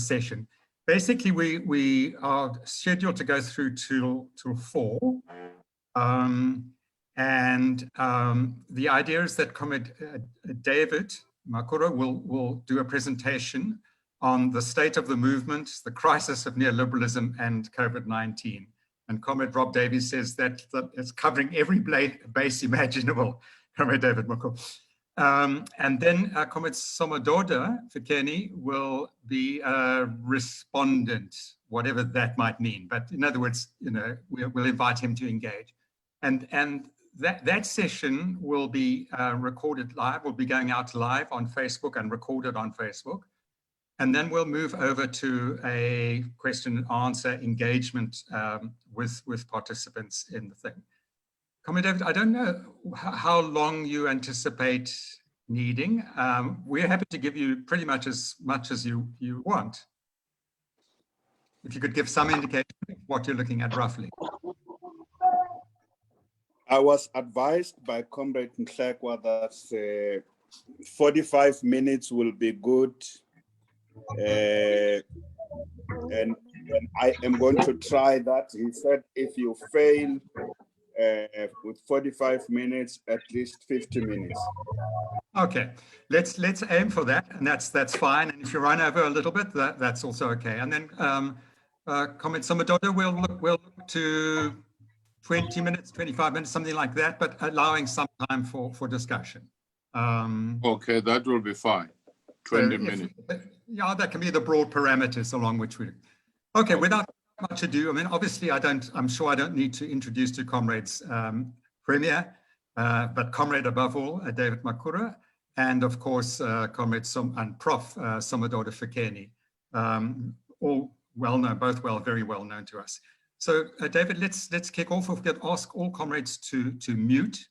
session. Basically, we are scheduled to go through till 4. The idea is that Comrade David Makhura will do a presentation on the state of the movement, the crisis of neoliberalism, and COVID-19. And Comrade Rob Davies says that it's covering every base imaginable, Comrade David Makhura. And then Comrade Somadoda Fikeni will be a respondent, whatever that might mean. But in other words, we'll invite him to engage. And that session will be recorded live, will be going out live on Facebook and recorded on Facebook. And then we'll move over to a question and answer engagement with participants in the thing. Comrade David, I don't know how long you anticipate needing. We're happy to give you pretty much as you want. If you could give some indication of what you're looking at roughly. I was advised by Comrade Nhlekwa that 45 minutes will be good. And I am going to try that. He said if you fail with 45 minutes, at least 50 minutes. Okay, let's aim for that, and that's fine. And if you run over a little bit, that's also okay. And then Comrade Somadoda, we'll look to 20 minutes, 25 minutes, something like that, but allowing some time for discussion. Okay, that will be fine. 20 minutes. Yeah, that can be the broad parameters along which we. Okay, without much ado, I mean, obviously, I'm sure I don't need to introduce to comrades Premier, but comrade above all, David Makhura, and of course, comrade and Prof. Somadoda Fikeni, all well known, both very well known to us. So, David, let's kick off. We'll ask all comrades to mute,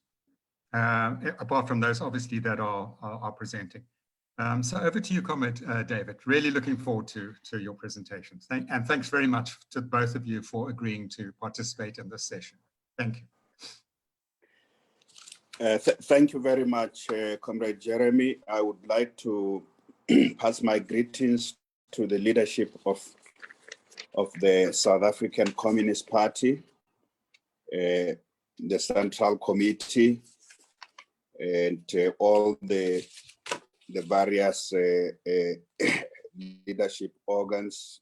apart from those obviously that are presenting. So over to you, Comrade David. Really looking forward to your presentations. And thanks very much to both of you for agreeing to participate in this session. Thank you. Thank you very much, Comrade Jeremy. I would like to pass my greetings to the leadership of the South African Communist Party, the Central Committee, and all the various leadership organs,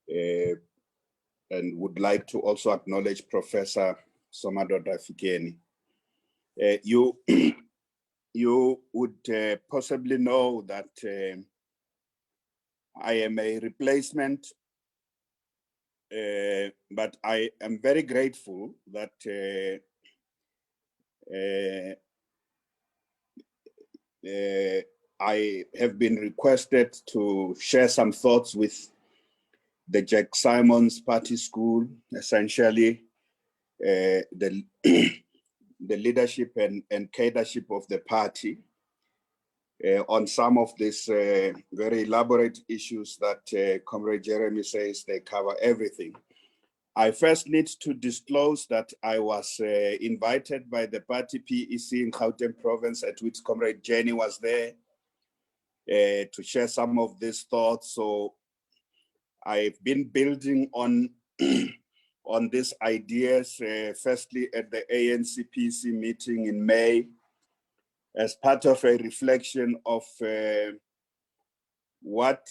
and would like to also acknowledge Professor Somadoda Fikeni. You would possibly know that I am a replacement, but I am very grateful that I have been requested to share some thoughts with the Jack Simons Party School, essentially the leadership and cadreship of the party on some of these very elaborate issues that Comrade Jeremy says they cover everything. I first need to disclose that I was invited by the party PEC in Gauteng province, at which Comrade Jenny was there, to share some of these thoughts. So I've been building on on these ideas, firstly at the ANC-PC meeting in May, as part of a reflection of what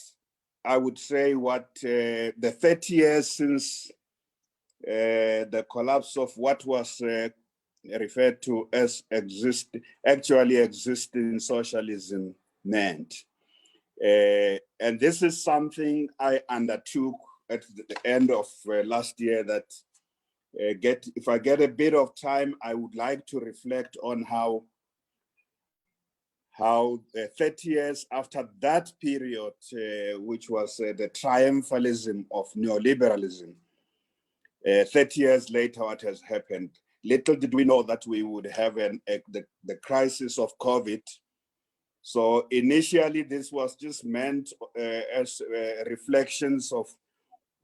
I would say, the 30 years since the collapse of what was referred to as actually existing socialism meant. And this is something I undertook at the end of last year, that if I get a bit of time, I would like to reflect on how 30 years after that period, which was the triumphalism of neoliberalism, 30 years later, what has happened? Little did we know that we would have the crisis of COVID. So initially, this was just meant as reflections of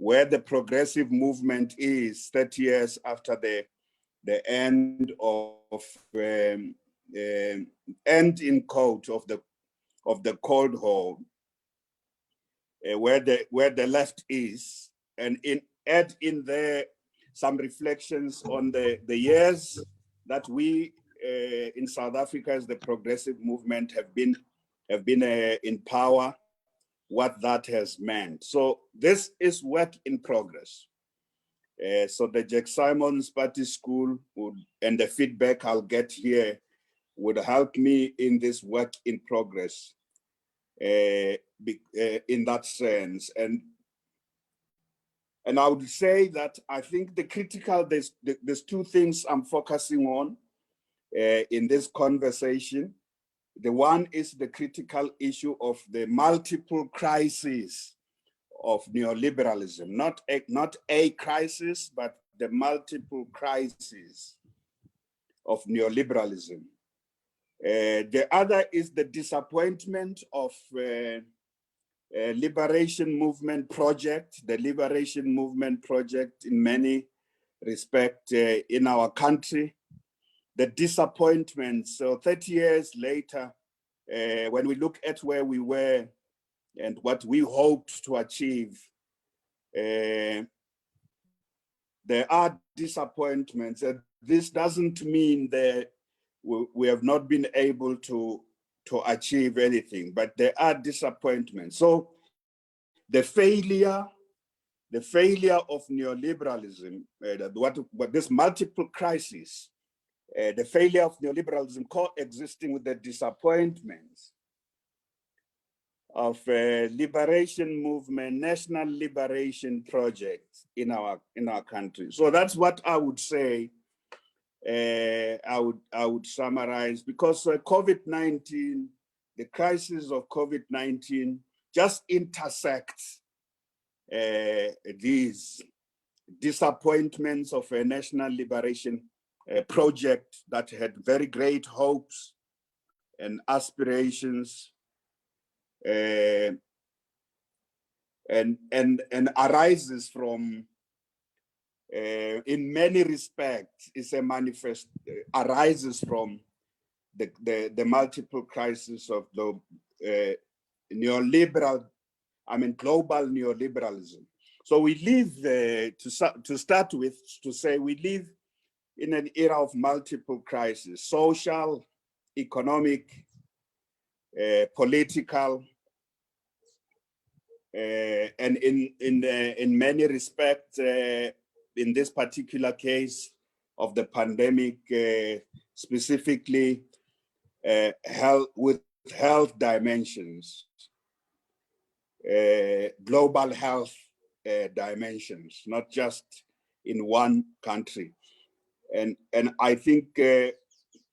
where the progressive movement is 30 years after the end of end in quote of the Cold War. where the left is, and add in there some reflections on the years that we in South Africa as the progressive movement have been in power, what that has meant. So this is work in progress. So the Jack Simons Party School and the feedback I'll get here would help me in this work in progress in that sense. And I would say that I think there's two things I'm focusing on in this conversation. The one is the critical issue of the multiple crises of neoliberalism, not a crisis, but the multiple crises of neoliberalism. The other is the disappointment of liberation movement project, the liberation movement project in many respects in our country, the disappointment. So 30 years later, when we look at where we were and what we hoped to achieve, there are disappointments. This doesn't mean that we have not been able to achieve anything, but there are disappointments. So the failure of neoliberalism, what this multiple crisis, the failure of neoliberalism coexisting with the disappointments of liberation movement, national liberation projects in our country. So that's what I would say. I would summarize, because COVID-19, the crisis of COVID-19 just intersects these disappointments of a national liberation project that had very great hopes and aspirations, and arises from, in many respects, is a arises from the multiple crises of the global neoliberalism. So we live, to start with, to say we live in an era of multiple crises: social, economic, political, and in many respects, in this particular case of the pandemic, specifically with health dimensions, global health dimensions, not just in one country. And I think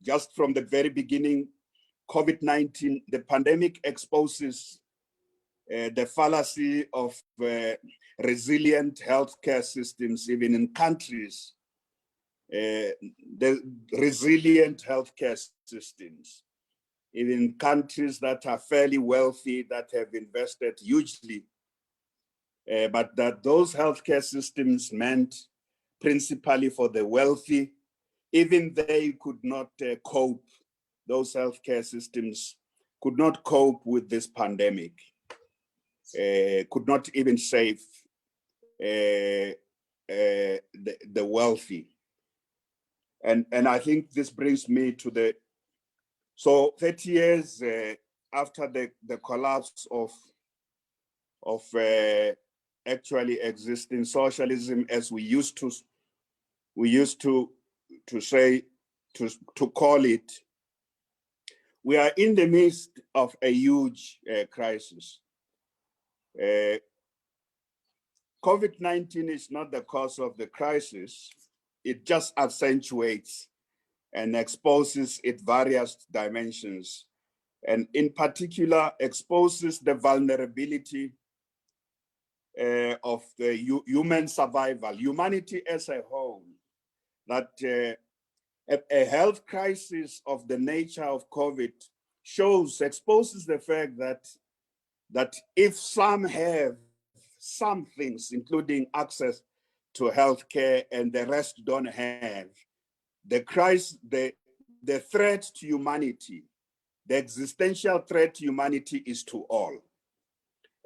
just from the very beginning, COVID-19, the pandemic exposes the fallacy of resilient healthcare systems, even in countries, the resilient healthcare systems, even in countries that are fairly wealthy, that have invested hugely, but that those healthcare systems meant principally for the wealthy. Even they could not cope, those healthcare systems could not cope with this pandemic, could not even save the wealthy. And I think this brings me to so 30 years after the collapse of actually existing socialism as we used to say, to call it, we are in the midst of a huge crisis. COVID-19 is not the cause of the crisis. It just accentuates and exposes its various dimensions, and in particular exposes the vulnerability of the human survival, humanity as a whole, that a health crisis of the nature of COVID exposes the fact that if some have some things, including access to healthcare, and the rest don't have, the threat to humanity, the existential threat to humanity is to all.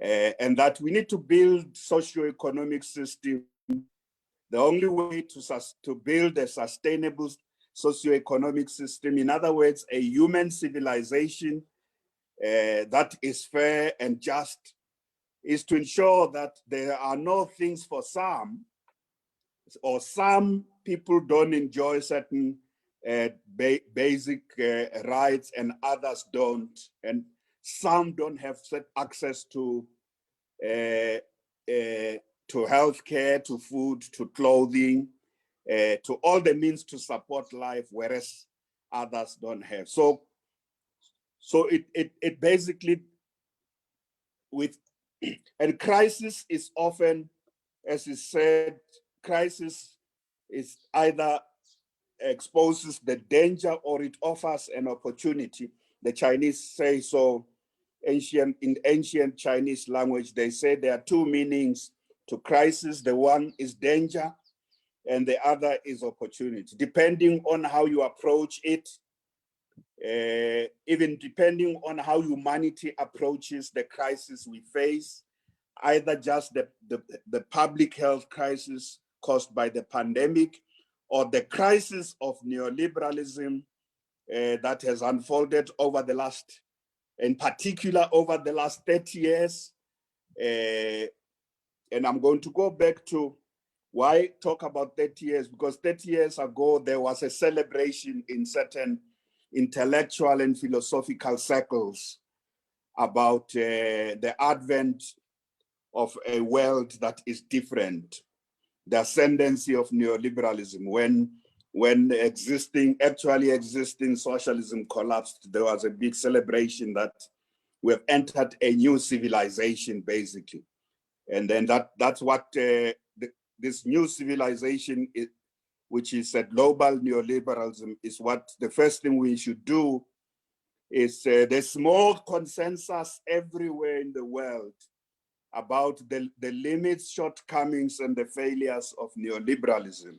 and that we need to build socio-economic system. The only way to build a sustainable socio-economic system, in other words, a human civilization that is fair and just, is to ensure that there are no things for some, or some people don't enjoy certain basic rights and others don't, and some don't have access to healthcare, to food, to clothing, to all the means to support life, whereas others don't have. So it basically and crisis is often, as is said, crisis is either exposes the danger or it offers an opportunity. The Chinese say so. In ancient Chinese language, they say there are two meanings to crisis. The one is danger and the other is opportunity. Depending on how you approach it, even depending on how humanity approaches the crisis we face, either just the public health crisis caused by the pandemic, or the crisis of neoliberalism that has unfolded over the last, in particular over the last 30 years. And I'm going to go back to why talk about 30 years, because 30 years ago, there was a celebration in certain intellectual and philosophical circles about the advent of a world that is different, the ascendancy of neoliberalism. When actually existing socialism collapsed, there was a big celebration that we have entered a new civilization, basically. And then that's what this new civilization, which is a global neoliberalism, is what the first thing we should do is there's more consensus everywhere in the world about the limits, shortcomings, and the failures of neoliberalism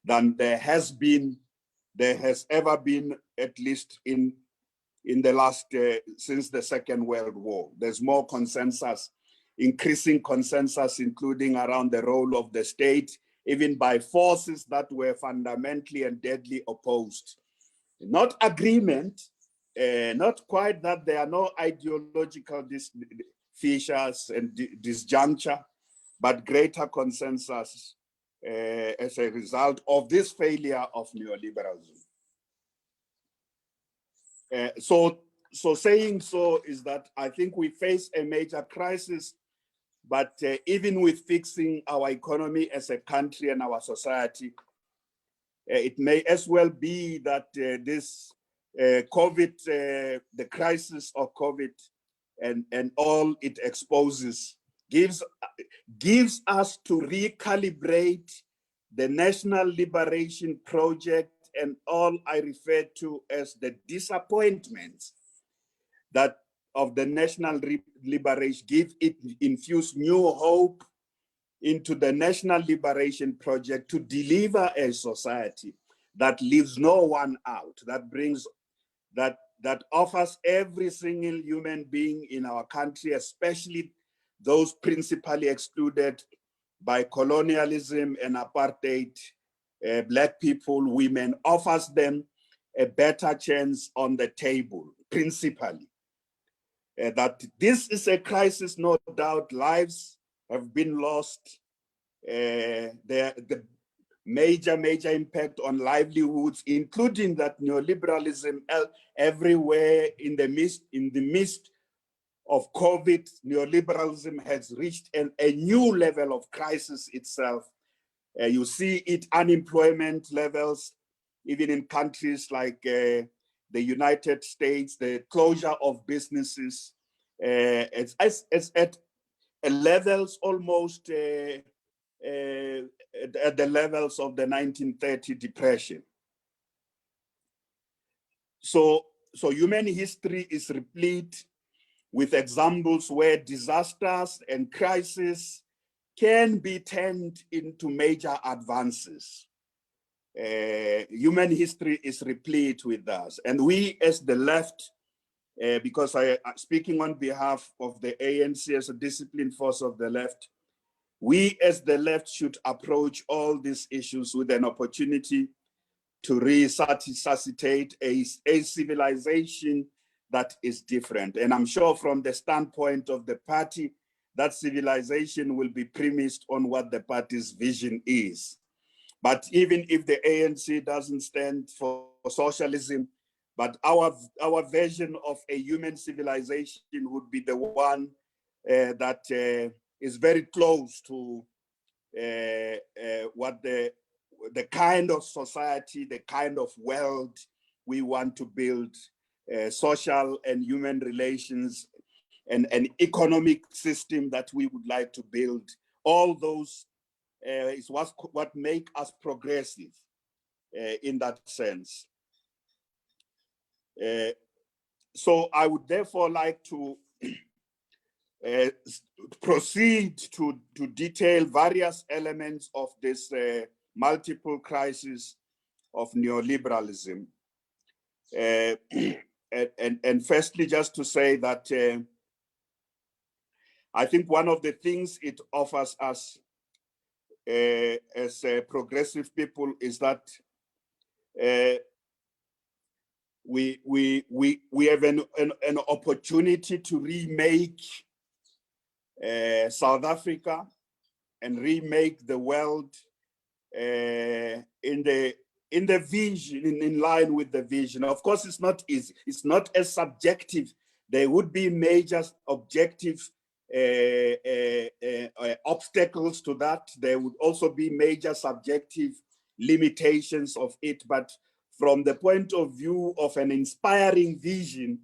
than there has ever been, at least in the last, since the Second World War. There's more consensus, increasing consensus, including around the role of the state, even by forces that were fundamentally and deadly opposed. Not agreement, not quite that there are no ideological fissures and disjuncture, but greater consensus as a result of this failure of neoliberalism. So saying so is that I think we face a major crisis, but even with fixing our economy as a country and our society, it may as well be that this COVID, the crisis of COVID and all it exposes gives us to recalibrate the national liberation project and all I refer to as the disappointments that of the national liberation, infuse new hope into the national liberation project to deliver a society that leaves no one out, that offers every single human being in our country, especially those principally excluded by colonialism and apartheid, Black people, women, offers them a better chance on the table, principally. That this is a crisis, no doubt, lives have been lost. The major impact on livelihoods, including that neoliberalism everywhere in the midst of COVID, neoliberalism has reached a new level of crisis itself. You see it, unemployment levels, even in countries like the United States, the closure of businesses, it's at levels almost at the levels of the 1930 depression. So human history is replete with examples where disasters and crises can be turned into major advances. Human history is replete with us. And we as the left because speaking on behalf of the ANC as a disciplined force of the left, we as the left should approach all these issues with an opportunity to resuscitate a civilization that is different. And I'm sure from the standpoint of the party, that civilization will be premised on what the party's vision is. But even if the ANC doesn't stand for socialism, but our version of a human civilization would be the one that is very close to what the kind of society, the kind of world we want to build, social and human relations, and an economic system that we would like to build. All those is what make us progressive in that sense. So I would therefore like to proceed to detail various elements of this multiple crisis of neoliberalism. And firstly, just to say that I think one of the things it offers us as progressive people is that we have an opportunity to remake South Africa and remake the world in the vision, in line with the vision. Of course, it's not easy. It's not as subjective. There would be major objective obstacles to that. There would also be major subjective limitations of it. But from the point of view of an inspiring vision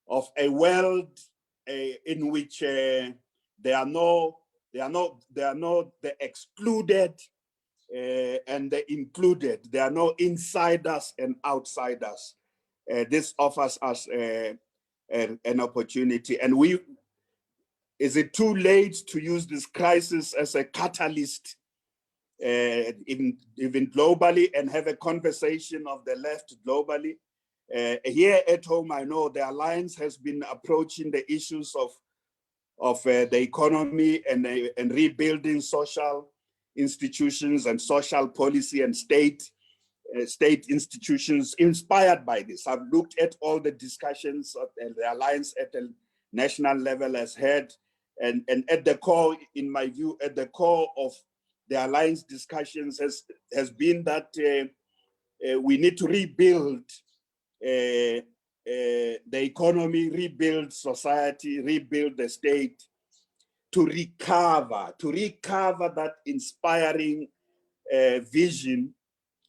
of a world in which there are no the excluded and the included. There are no insiders and outsiders. This offers us an opportunity. And is it too late to use this crisis as a catalyst, even globally, and have a conversation of the left globally? Here at home, I know the Alliance has been approaching the issues of the economy and rebuilding social institutions and social policy and state institutions inspired by this. I've looked at all the discussions of the Alliance at the national level has had, and at the core, in my view, at the core of the Alliance discussions has been that we need to rebuild the economy, rebuild society, rebuild the state, to recover that inspiring vision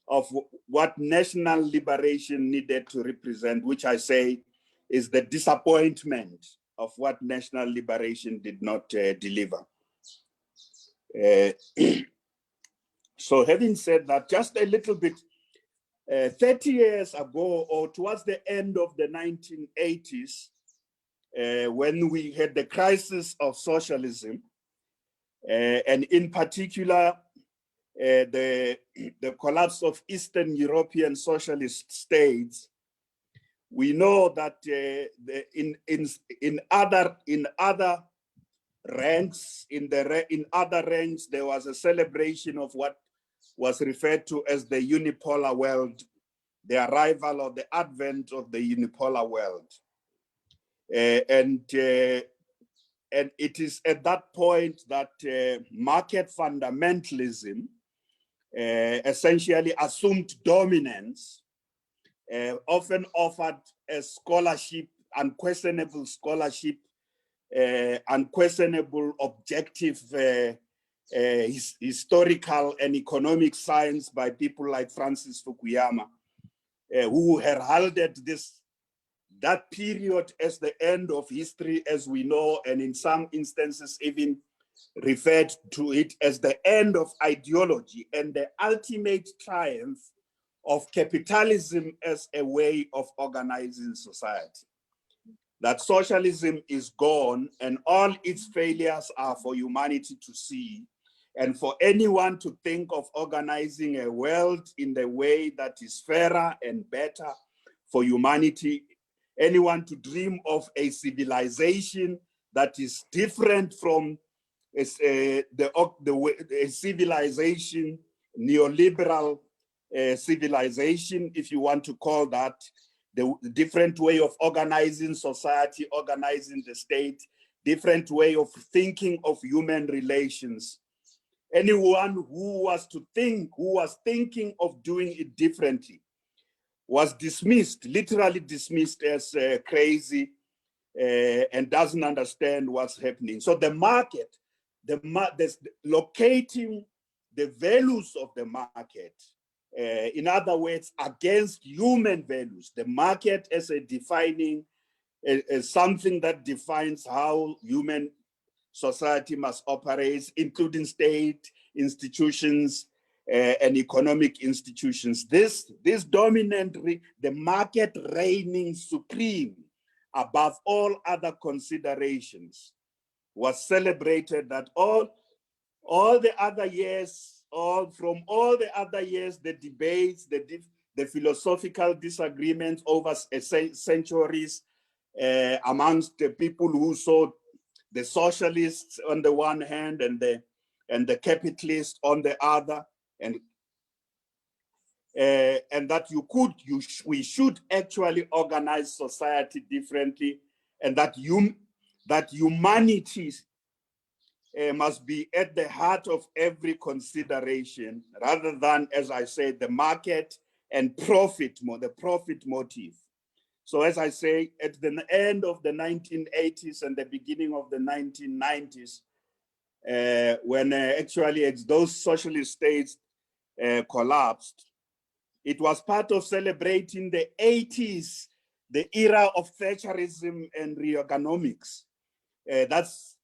of what national liberation needed to represent, which I say is the disappointment of what national liberation did not deliver. So having said that, just a little bit, 30 years ago, or towards the end of the 1980s, when we had the crisis of socialism, and in particular, the collapse of Eastern European socialist states, we know that in other ranks, in other ranks, there was a celebration of what was referred to as the unipolar world, the arrival or the advent of the unipolar world. And it is at that point that market fundamentalism essentially assumed dominance, often offered as scholarship, unquestionable scholarship, unquestionable objective historical and economic science by people like Francis Fukuyama, who heralded that period as the end of history as we know, and in some instances even referred to it as the end of ideology and the ultimate triumph of capitalism as a way of organizing society. That socialism is gone and all its failures are for humanity to see, and for anyone to think of organizing a world in the way that is fairer and better for humanity anyone to dream of a civilization that is different from a civilization, neoliberal civilization, if you want to call that, the different way of organizing society, organizing the state, different way of thinking of human relations. Anyone who was thinking of doing it differently was dismissed, literally dismissed as crazy and doesn't understand what's happening. So the market, locating the values of the market, in other words, against human values, the market as a defining, something that defines how human society must operate, including state institutions and economic institutions. This dominant, the market reigning supreme above all other considerations, was celebrated that all the other years, from all the other years, the debates, the philosophical disagreements over centuries amongst the people who saw the socialists on the one hand and the capitalists on the other, and that we should actually organize society differently, and that humanity must be at the heart of every consideration, rather than, as I said, the market and the profit motive. So as I say, at the end of the 1980s and the beginning of the 1990s, when actually those socialist states collapsed, it was part of celebrating the 80s, the era of Thatcherism and Reaganomics. That's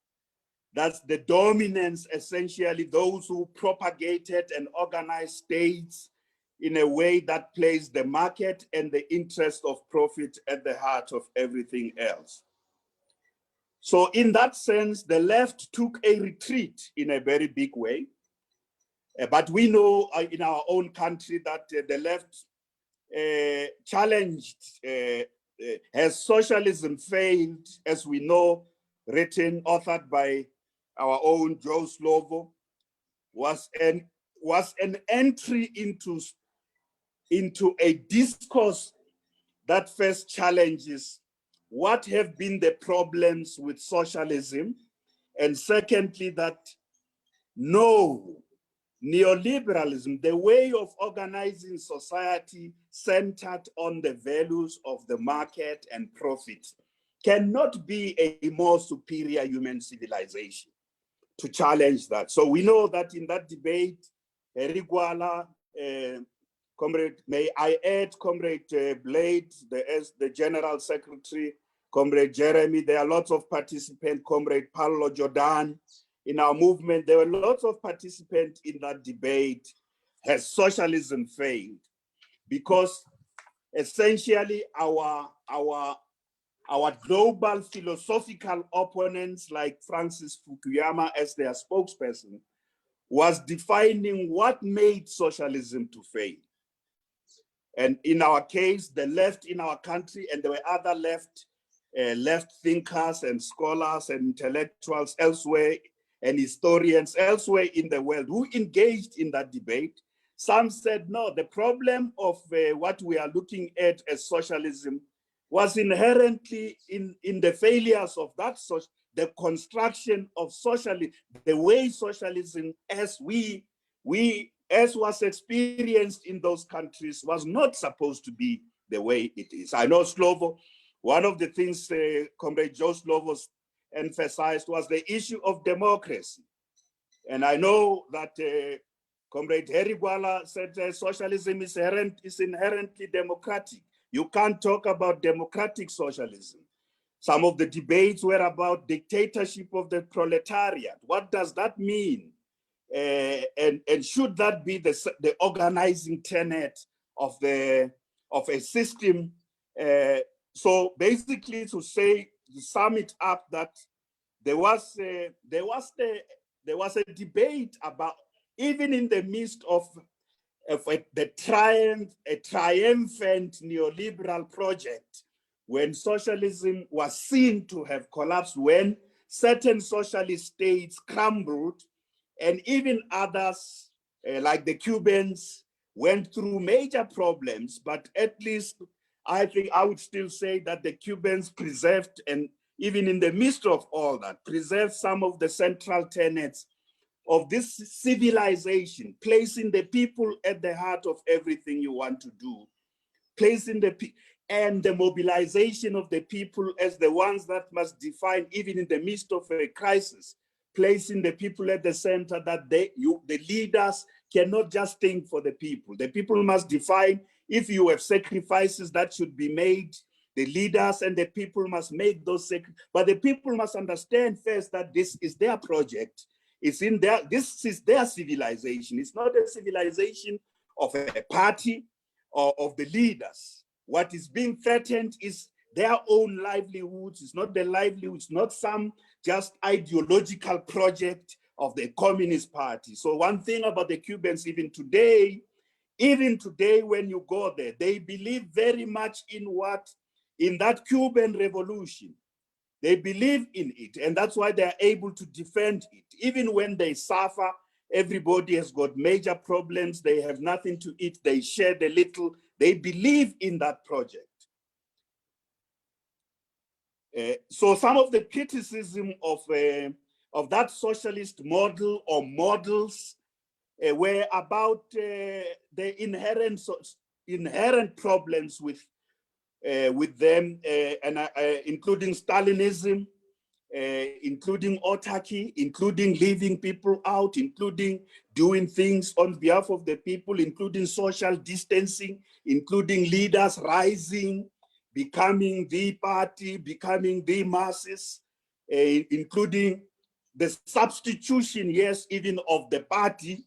the dominance, essentially, those who propagated and organized states in a way that placed the market and the interest of profit at the heart of everything else. So in that sense, the left took a retreat in a very big way. But we know in our own country that the left challenged, has socialism failed, as we know, authored by our own Joe Slovo, was an entry into a discourse that first challenges what have been the problems with socialism, and secondly, that no, neoliberalism, the way of organizing society centered on the values of the market and profit, cannot be a more superior human civilization, to challenge that. So we know that in that debate, Rigwala, Comrade, may I add, Comrade Blade, the General Secretary, Comrade Jeremy, there are lots of participants, Comrade Paulo Jordan. In our movement, there were lots of participants in that debate. Has socialism failed? Because essentially our global philosophical opponents, like Francis Fukuyama as their spokesperson, was defining what made socialism to fail. And in our case, the left in our country, and there were other left thinkers and scholars and intellectuals elsewhere, and historians elsewhere in the world who engaged in that debate. Some said, no, the problem of what we are looking at as socialism was inherently in the failures of that, the construction of socialism, the way socialism as was experienced in those countries was not supposed to be the way it is. I know Slovo, one of the things Comrade Joe Slovo emphasized was the issue of democracy. And I know that Comrade Herigwala said socialism is inherently democratic. You can't talk about democratic socialism. Some of the debates were about dictatorship of the proletariat. What does that mean? And should that be the organizing tenet of a system? So basically, to sum it up, that there was a debate about, even in the midst of a triumphant neoliberal project, when socialism was seen to have collapsed, when certain socialist states crumbled, and even others, like the Cubans, went through major problems, but at least I think I would still say that the Cubans preserved, and even in the midst of all that, preserved some of the central tenets of this civilization, placing the people at the heart of everything you want to do, placing and the mobilization of the people as the ones that must define, even in the midst of a crisis, placing the people at the center, that the leaders cannot just think for the people. The people must define. If you have sacrifices that should be made, the leaders and the people must make those sacrifices. But the people must understand first that this is their project. This is their civilization. It's not a civilization of a party or of the leaders. What is being threatened is their own livelihoods. It's not the livelihoods, not some just ideological project of the Communist Party. So one thing about the Cubans, even today, when you go there, they believe very much in that Cuban revolution. They believe in it, and that's why they're able to defend it. Even when they suffer, everybody has got major problems, they have nothing to eat, they share the little, they believe in that project. So some of the criticism of that socialist model or models were about the inherent problems with them, including Stalinism, including autarky, including leaving people out, including doing things on behalf of the people, including social distancing, including leaders rising, becoming the party, becoming the masses, including the substitution, yes, even of the party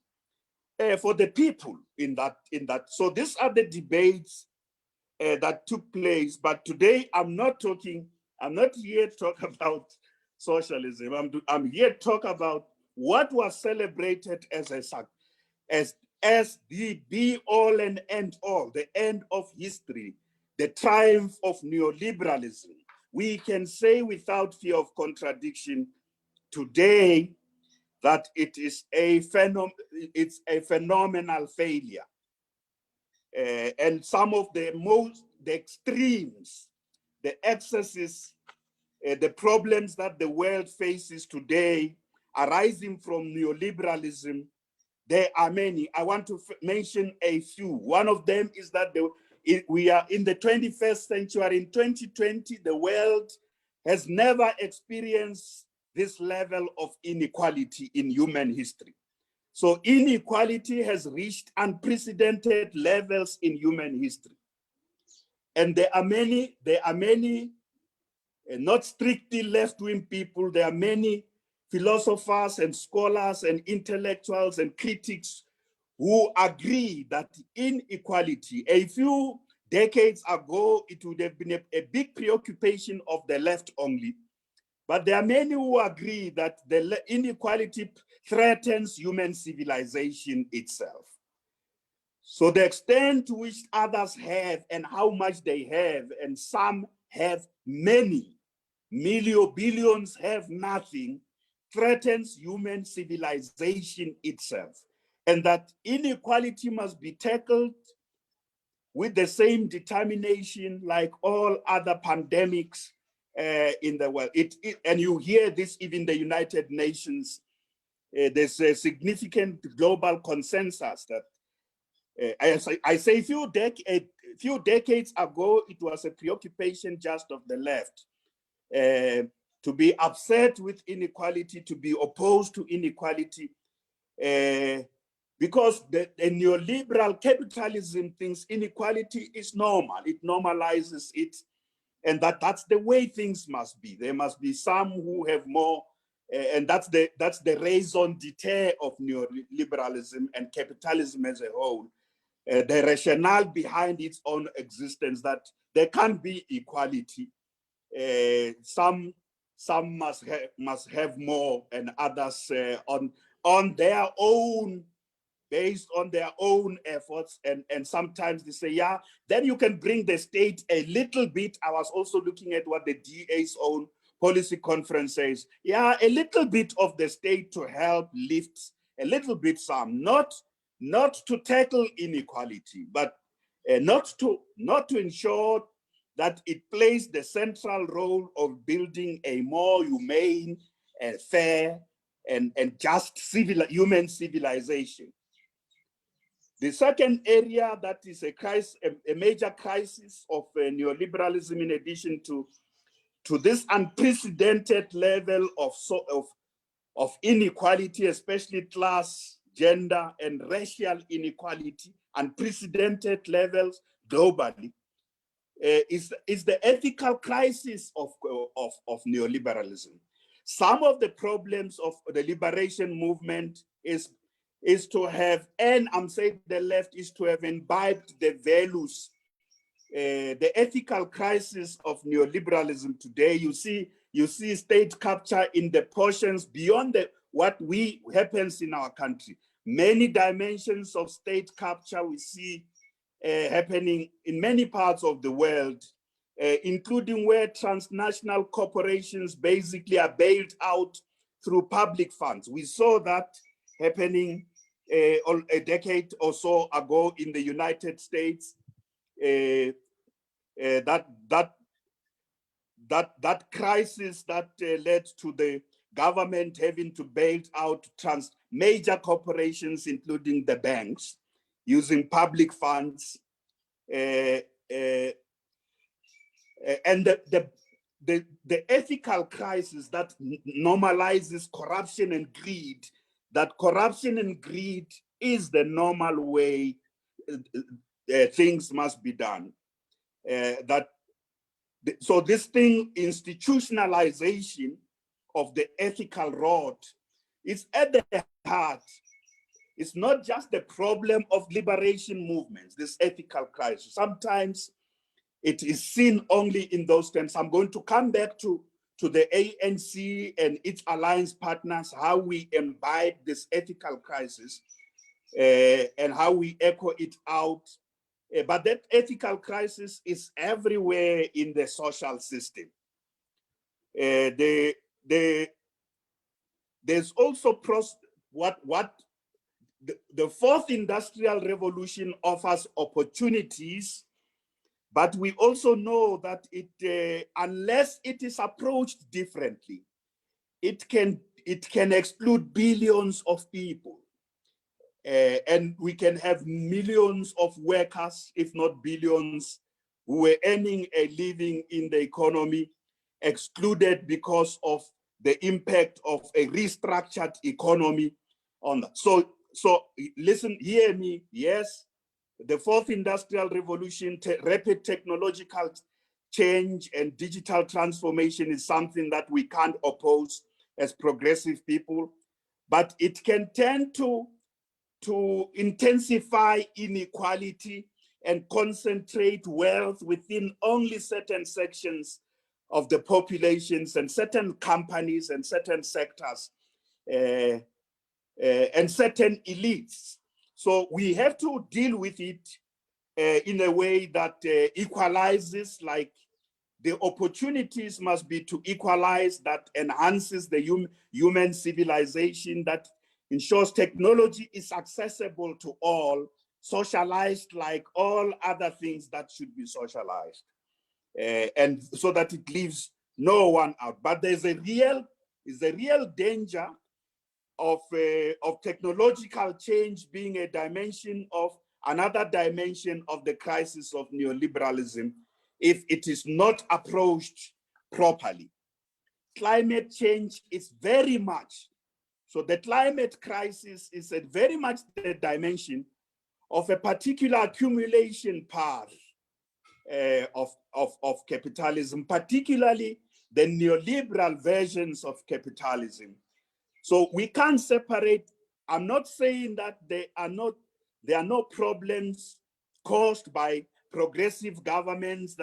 for the people in that. So these are the debates that took place. But today I'm not here to talk about socialism. I'm here to talk about what was celebrated as the be all and end all, the end of history, the triumph of neoliberalism. We can say without fear of contradiction today that it is it's a phenomenal failure. And some of the extremes, the excesses, the problems that the world faces today arising from neoliberalism, there are many. I want to mention a few. One of them is that we are in the 21st century. In 2020, the world has never experienced this level of inequality in human history. So inequality has reached unprecedented levels in human history. And there are many, not strictly left-wing people, there are many philosophers and scholars and intellectuals and critics who agree that inequality, a few decades ago, it would have been a big preoccupation of the left only. But there are many who agree that the inequality threatens human civilization itself. So the extent to which others have and how much they have, and some have many, billions have nothing, threatens human civilization itself. And that inequality must be tackled with the same determination like all other pandemics in the world. And you hear this even the United Nations. There's a significant global consensus that I say a few decades ago, it was a preoccupation just of the left to be upset with inequality, to be opposed to inequality, because the neoliberal capitalism thinks inequality is normal. It normalizes it, and that's the way things must be. There must be some who have more, and that's the raison d'etre of neoliberalism and capitalism as a whole. The rationale behind its own existence, that there can't be equality. Some must have more, and others on their own based on their own efforts. And sometimes they say, yeah, then you can bring the state a little bit. I was also looking at what the DA's own policy conference says. Yeah, a little bit of the state to help lift a little bit some, not to tackle inequality, but not to ensure that it plays the central role of building a more humane and fair and just human civilization. The second area that is a major crisis of neoliberalism, in addition to this unprecedented level of inequality, especially class, gender, and racial inequality, unprecedented levels globally, is the ethical crisis of neoliberalism. Some of the problems of the liberation movement is to have, and I'm saying the left, is to have imbibed the values, the ethical crisis of neoliberalism today. You see state capture in the portions beyond what happens in our country. Many dimensions of state capture we see happening in many parts of the world, including where transnational corporations basically are bailed out through public funds. We saw that happening a decade or so ago in the United States. That crisis that led to the government having to bail out major corporations, including the banks, using public funds, and the ethical crisis that normalizes corruption and greed, that corruption and greed is the normal way things must be done. So this thing, institutionalization of the ethical rod, is at the heart. It's not just the problem of liberation movements, this ethical crisis. Sometimes it is seen only in those terms. I'm going to come back to the ANC and its alliance partners, how we imbibe this ethical crisis and how we echo it out. But that ethical crisis is everywhere in the social system. There's also the fourth industrial revolution offers opportunities, but we also know that unless it is approached differently, it can exclude billions of people. And we can have millions of workers, if not billions, who were earning a living in the economy, excluded because of the impact of a restructured economy on that. So listen, hear me. Yes, the fourth industrial revolution, rapid technological change and digital transformation is something that we can't oppose as progressive people, but it can tend to intensify inequality and concentrate wealth within only certain sections of the populations and certain companies and certain sectors and certain elites. So we have to deal with it in a way that equalizes, like the opportunities must be to equalize, that enhances the human civilization, that ensures technology is accessible to all, socialized like all other things that should be socialized, and so that it leaves no one out. But there's a real danger of technological change being a dimension of another dimension of the crisis of neoliberalism if it is not approached properly. Climate change is very much, so the climate crisis is very much the dimension of a particular accumulation path of capitalism, particularly the neoliberal versions of capitalism. So we can't separate. I'm not saying that there are no problems caused by progressive governments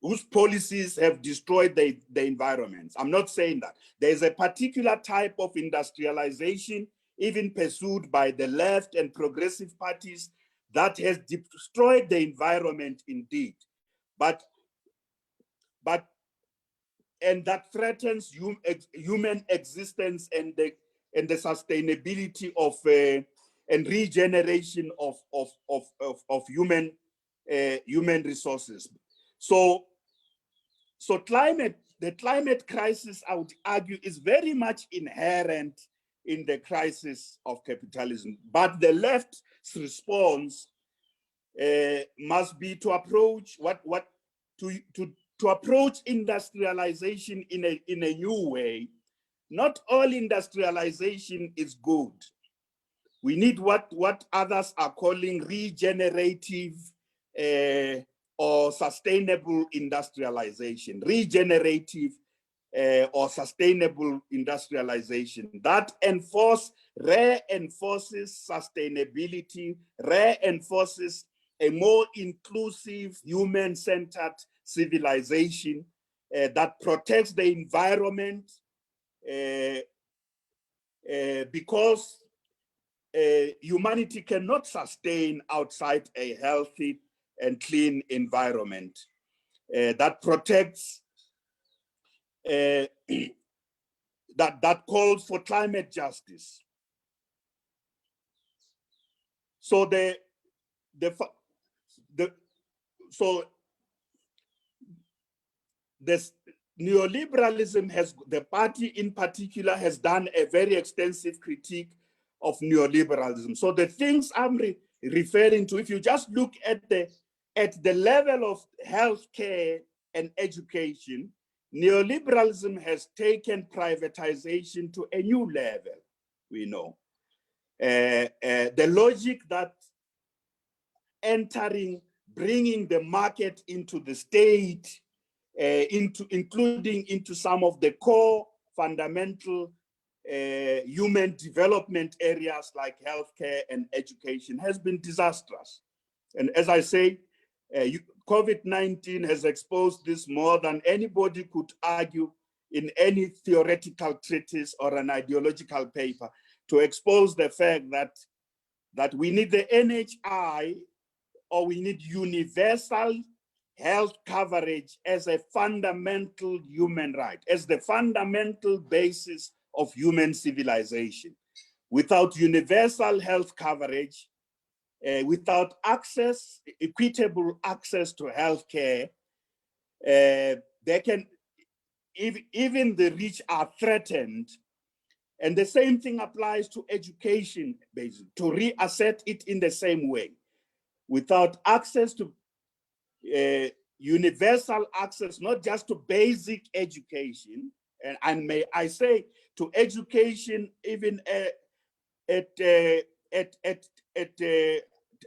whose policies have destroyed the environments. I'm not saying that. There's a particular type of industrialization even pursued by the left and progressive parties, that has destroyed the environment indeed, and that threatens human existence and the sustainability of and regeneration of human resources. So the climate crisis, I would argue, is very much inherent in the crisis of capitalism. But the left's response must be to approach to approach industrialization in a new way. Not all industrialization is good. We need what others are calling regenerative or sustainable industrialization. Regenerative or sustainable industrialization that reinforces sustainability, reinforces a more inclusive, human-centered civilization that protects the environment because humanity cannot sustain outside a healthy and clean environment that protects, that calls for climate justice. So this neoliberalism the party in particular has done a very extensive critique of neoliberalism. So the things I'm referring to, if you just look at the level of healthcare and education, neoliberalism has taken privatization to a new level, we know. The logic that bringing the market into the state, including into some of the core fundamental human development areas like healthcare and education has been disastrous. And as I say, COVID-19 has exposed this more than anybody could argue in any theoretical treatise or an ideological paper, to expose the fact that we need the NHI, or we need universal health coverage as a fundamental human right, as the fundamental basis of human civilization. Without universal health coverage, without equitable access to healthcare, even the rich are threatened. And the same thing applies to education, basically, to reassert it in the same way. Without access to universal access, not just to basic education, and may I say to education even at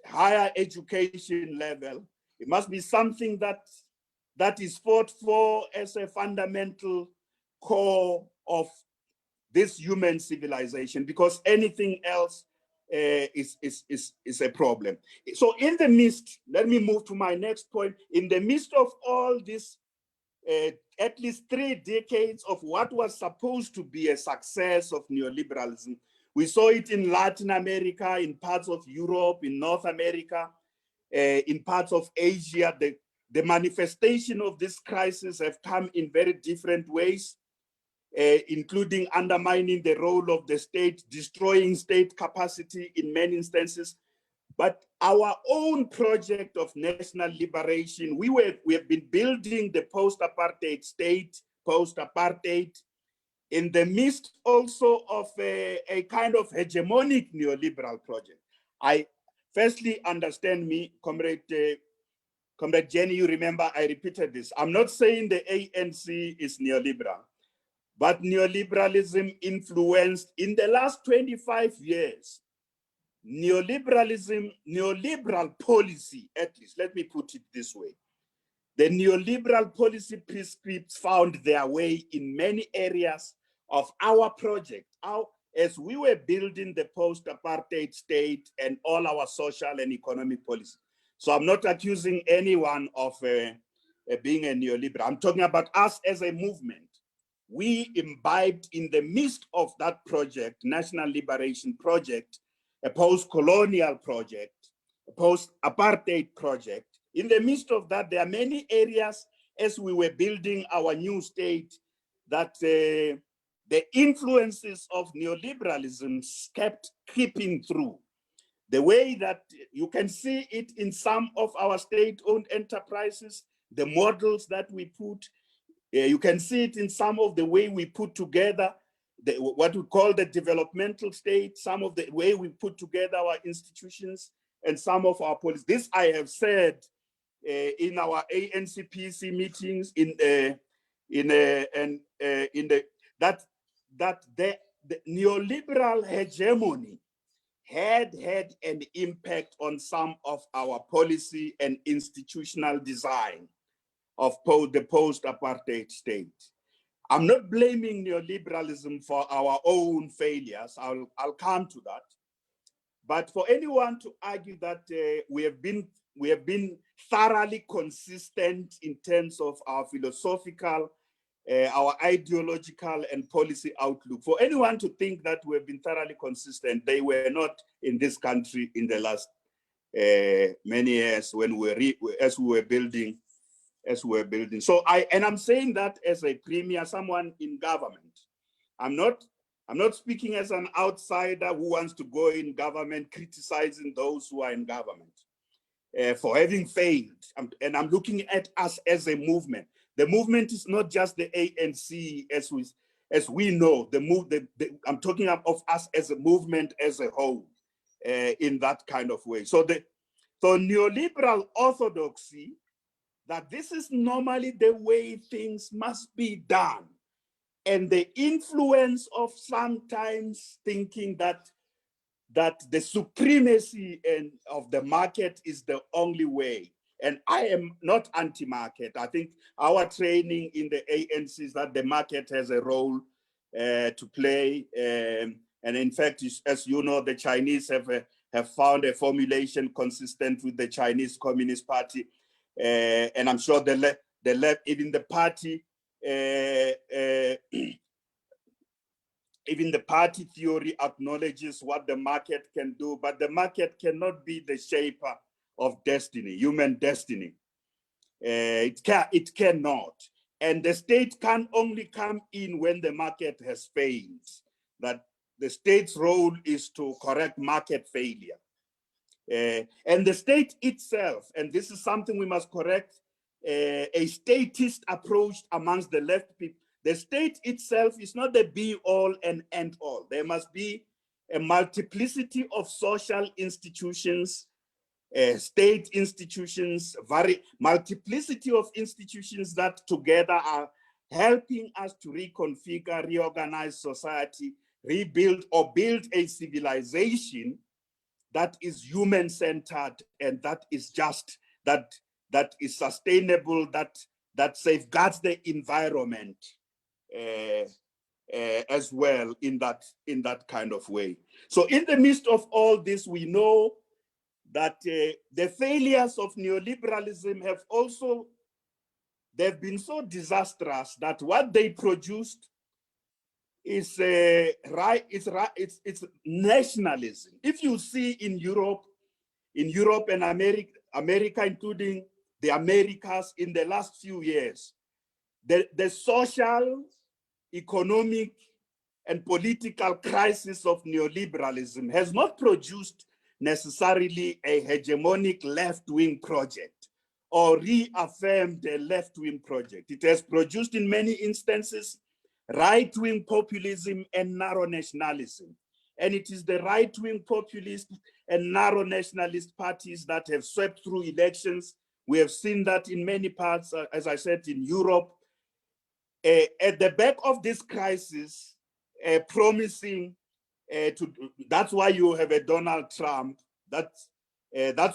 higher education level, it must be something that is fought for as a fundamental core of this human civilization, because anything else is a problem. So in the midst, let me move to my next point. In the midst of all this, at least 3 decades of what was supposed to be a success of neoliberalism, we saw it in Latin America, in parts of Europe, in North America, in parts of Asia. The manifestation of this crisis have come in very different ways, including undermining the role of the state, destroying state capacity in many instances. But our own project of national liberation, we have been building the post-apartheid state, post-apartheid, in the midst also of a kind of hegemonic neoliberal project. I firstly understand me, Comrade Jenny, you remember I repeated this. I'm not saying the ANC is neoliberal, but neoliberalism influenced in the last 25 years. Neoliberal policy, at least, let me put it this way. The neoliberal policy prescripts found their way in many areas of our project, as we were building the post-apartheid state and all our social and economic policy. So I'm not accusing anyone of being a neoliberal. I'm talking about us as a movement. we imbibed in the midst of that project, National Liberation Project, a post-colonial project, a post-apartheid project. In the midst of that, there are many areas as we were building our new state that the influences of neoliberalism kept creeping through. The way that you can see it in some of our state-owned enterprises, the models that we put, you can see it in some of the way we put together what we call the developmental state, some of the way we put together our institutions and some of our policies. This I have said in our ANCPC meetings that the neoliberal hegemony had an impact on some of our policy and institutional design of the post-apartheid state. I'm not blaming neoliberalism for our own failures. I'll come to that. But for anyone to argue that we have been thoroughly consistent in terms of our philosophical, our ideological and policy outlook, for anyone to think that we've been thoroughly consistent, they were not in this country in the last many years when as we were building. So I'm saying that as a premier, someone in government. I'm not speaking as an outsider who wants to go in government criticizing those who are in government for having failed. And I'm looking at us as a movement. The movement is not just the ANC as we know. I'm talking of us as a movement as a whole in that kind of way. So neoliberal orthodoxy, that this is normally the way things must be done. And the influence of sometimes thinking that the supremacy of the market is the only way. And I am not anti-market. I think our training in the ANC is that the market has a role to play. And in fact, as you know, the Chinese have found a formulation consistent with the Chinese Communist Party. And I'm sure the left, even the party, even the party theory acknowledges what the market can do, but the market cannot be the shaper of destiny, human destiny. It cannot. And the state can only come in when the market has failed. That the state's role is to correct market failure. And the state itself, and this is something we must correct, a statist approach amongst the left people. The state itself is not the be-all and end-all. There must be a multiplicity of social institutions, state institutions, multiplicity of institutions that together are helping us to reconfigure, reorganize society, rebuild or build a civilization that is human-centered and that is just, that is sustainable, that safeguards the environment as well in that kind of way. So in the midst of all this, we know that the failures of neoliberalism they've been so disastrous that what they produced is it's nationalism. If you see in Europe and America, including the Americas in the last few years, the social, economic, and political crisis of neoliberalism has not produced necessarily a hegemonic left-wing project or reaffirmed a left-wing project. It has produced in many instances right-wing populism and narrow nationalism. And it is the right-wing populist and narrow nationalist parties that have swept through elections. We have seen that in many parts, as I said, in Europe. At the back of this crisis, promising that's why you have a Donald Trump. That's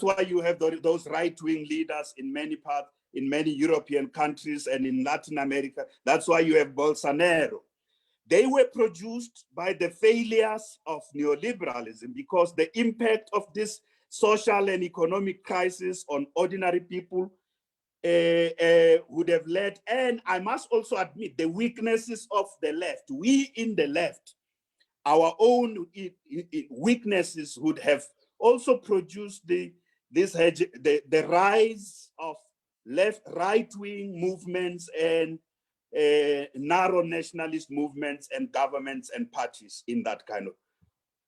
why you have those right-wing leaders in many parts, in many European countries and in Latin America. That's why you have Bolsonaro. They were produced by the failures of neoliberalism because the impact of this social and economic crisis on ordinary people would have led, and I must also admit the weaknesses of the left. We in the left, our own weaknesses would have also produced the rise of right-wing movements and narrow nationalist movements and governments and parties in that kind of,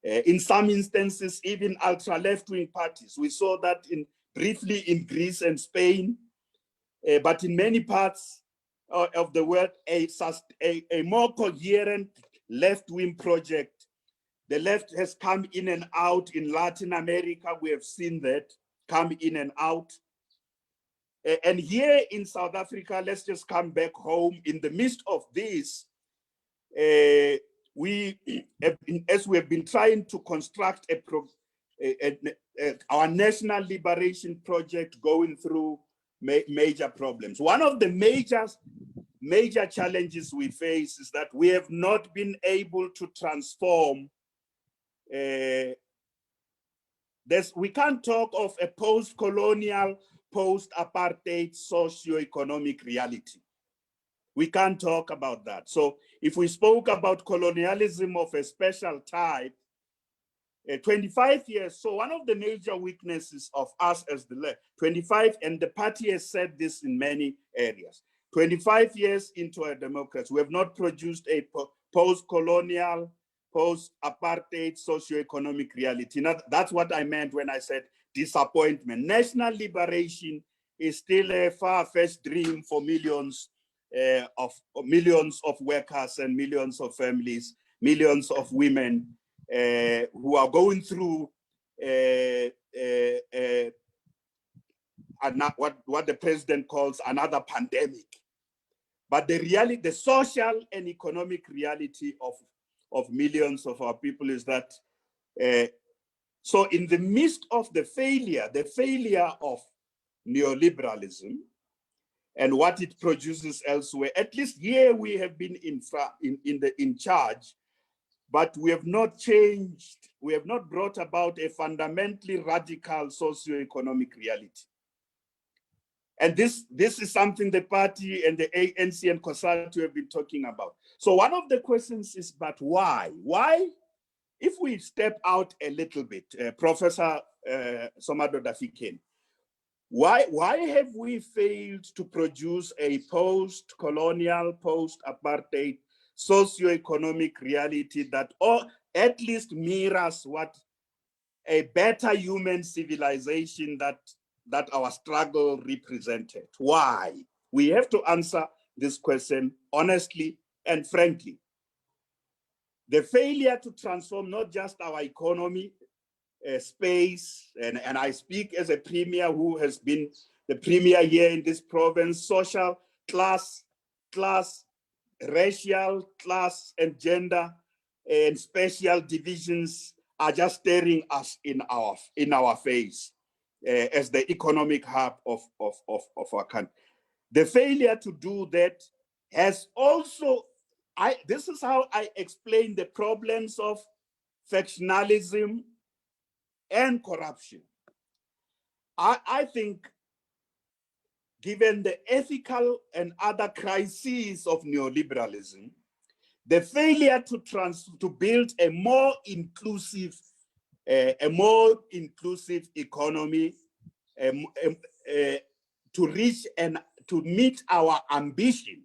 in some instances, even ultra-left-wing parties. We saw that briefly in Greece and Spain, but in many parts of the world, a more coherent left-wing project. The left has come in and out. In Latin America, we have seen that come in and out. And here in South Africa, let's just come back home. In the midst of this, as we have been trying to construct our national liberation project, going through major problems. One of the major challenges we face is that we have not been able to transform. We can't talk of a post-colonial, post-apartheid socio-economic reality. We can't talk about that. So if we spoke about colonialism of a special type, 25 years, so one of the major weaknesses of us as the left, 25, and the party has said this in many areas, 25 years into a democracy, we have not produced a post-colonial, post-apartheid socio-economic reality. Now, that's what I meant when I said disappointment. National liberation is still a far-fetched dream for millions of workers and millions of families, millions of women who are going through what the president calls another pandemic. But the reality, the social and economic reality of millions of our people is that, so in the midst of the failure of neoliberalism and what it produces elsewhere, at least here we have been in charge, but we have not changed, we have not brought about a fundamentally radical socio-economic reality. And this is something the party and the ANC and COSATU have been talking about. So one of the questions is, but why? Why, if we step out a little bit, Professor Somadoda Fikeni, why have we failed to produce a post-colonial, post-apartheid socio-economic reality that at least mirrors what a better human civilization that our struggle represented? Why? We have to answer this question honestly and frankly. The failure to transform not just our economy, space, and I speak as a premier who has been the premier here in this province, social, class, racial, class, and gender, and spatial divisions are just staring us in our face as the economic hub of our country. The failure to do that has also, this is how I explain the problems of factionalism and corruption. I think given the ethical and other crises of neoliberalism, the failure to build a more inclusive economy, to reach and to meet our ambition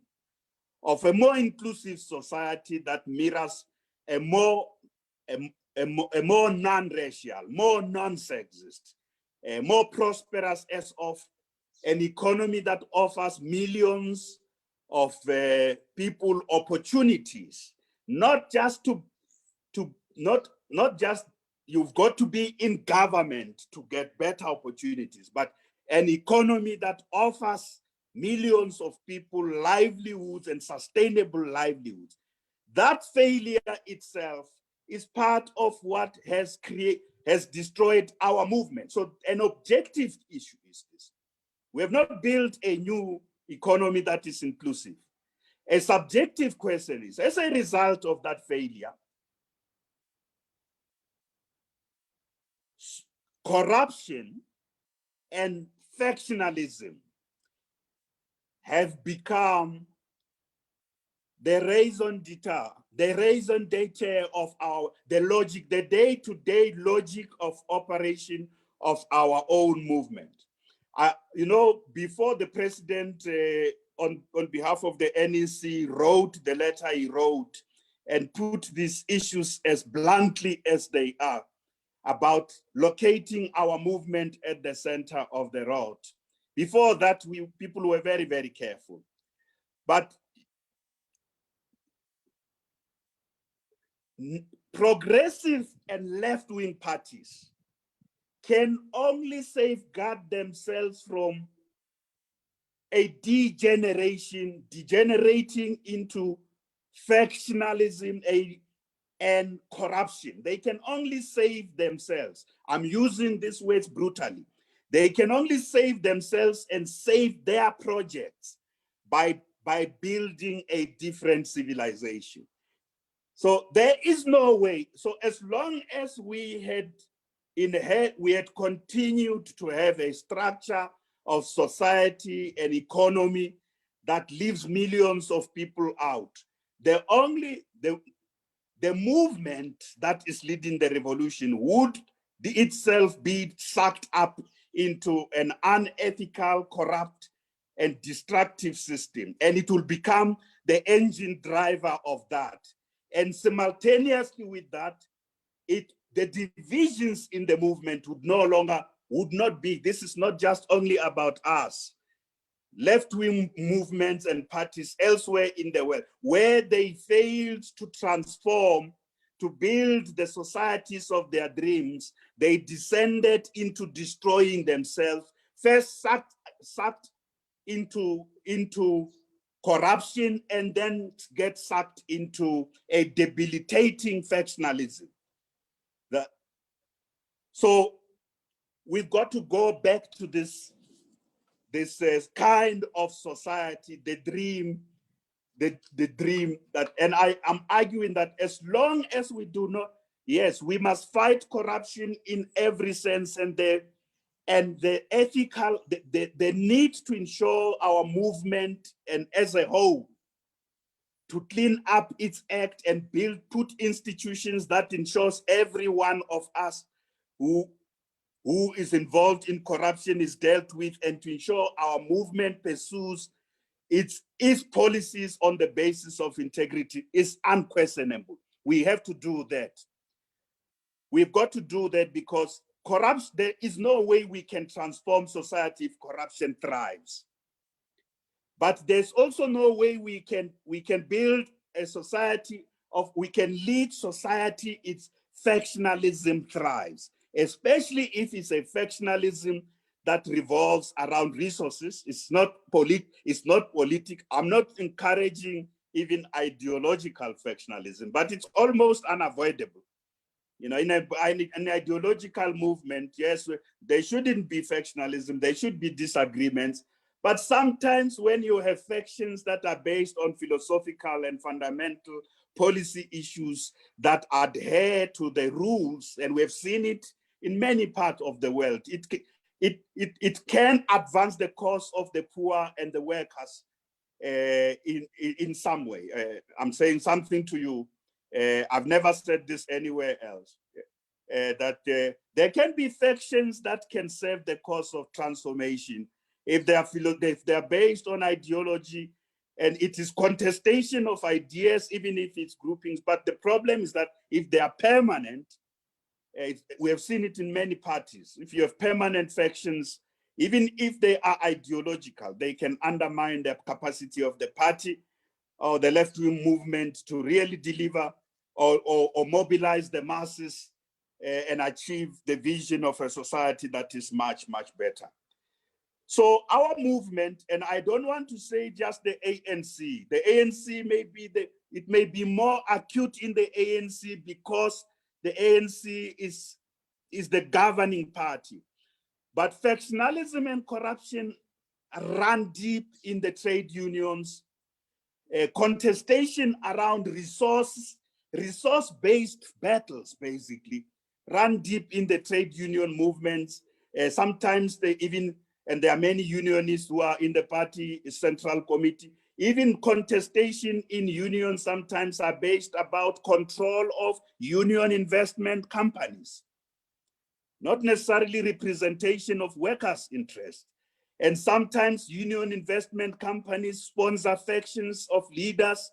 of a more inclusive society that mirrors a more non-racial, more non-sexist, more prosperous as of an economy that offers millions of people opportunities, not just not just you've got to be in government to get better opportunities, but an economy that offers millions of people livelihoods and sustainable livelihoods. That failure itself is part of what has destroyed our movement. So an objective issue is this. We have not built a new economy that is inclusive. A subjective question is, as a result of that failure, corruption and factionalism have become the raison d'etre, the raison d'etre of the logic, the day-to-day logic of operation of our own movement. You know, before the president, on behalf of the NEC, wrote the letter he wrote and put these issues as bluntly as they are about locating our movement at the center of the road. Before that, people were very, very careful. But progressive and left-wing parties can only safeguard themselves from a degenerating into factionalism and corruption. They can only save themselves. I'm using these words brutally. They can only save themselves and save their projects by building a different civilization. So there is no way. So as long as we had continued to have a structure of society and economy that leaves millions of people out, the movement that is leading the revolution would itself be sucked up into an unethical, corrupt, and destructive system. And it will become the engine driver of that. And simultaneously with that, the divisions in the movement would not be. This is not just only about us. Left-wing movements and parties elsewhere in the world, where they failed to transform, to build the societies of their dreams, they descended into destroying themselves, first sucked into corruption, and then get sucked into a debilitating factionalism. So we've got to go back to this kind of society, the dream that, and I am arguing that as long as we do not, yes, we must fight corruption in every sense, and the ethical, the need to ensure our movement and as a whole to clean up its act and put institutions that ensures every one of us who is involved in corruption is dealt with, and to ensure our movement pursues its policies on the basis of integrity is unquestionable. We have to do that. We've got to do that because there is no way we can transform society if corruption thrives. But there's also no way we can build a society we can lead society if factionalism thrives, especially if it's a factionalism that revolves around resources. It's not politic. I'm not encouraging even ideological factionalism, but it's almost unavoidable. You know, in an ideological movement, yes, there shouldn't be factionalism, there should be disagreements. But sometimes when you have factions that are based on philosophical and fundamental policy issues that adhere to the rules, and we've seen it in many parts of the world, it can advance the cause of the poor and the workers in some way. I'm saying something to you. I've never said this anywhere else. That there can be factions that can serve the cause of transformation if they are based on ideology, and it is contestation of ideas, even if it's groupings. But the problem is that if they are permanent, we have seen it in many parties. If you have permanent factions, even if they are ideological, they can undermine the capacity of the party or the left-wing movement to really deliver or mobilize the masses and achieve the vision of a society that is much, much better. So our movement, and I don't want to say just the ANC. The ANC may be more acute in the ANC because the ANC is the governing party. But factionalism and corruption run deep in the trade unions. Contestation around resource-based battles, basically, run deep in the trade union movements. Sometimes they even and there are many unionists who are in the party central committee. Even contestation in unions sometimes are based about control of union investment companies, not necessarily representation of workers' interests. And sometimes union investment companies sponsor factions of leaders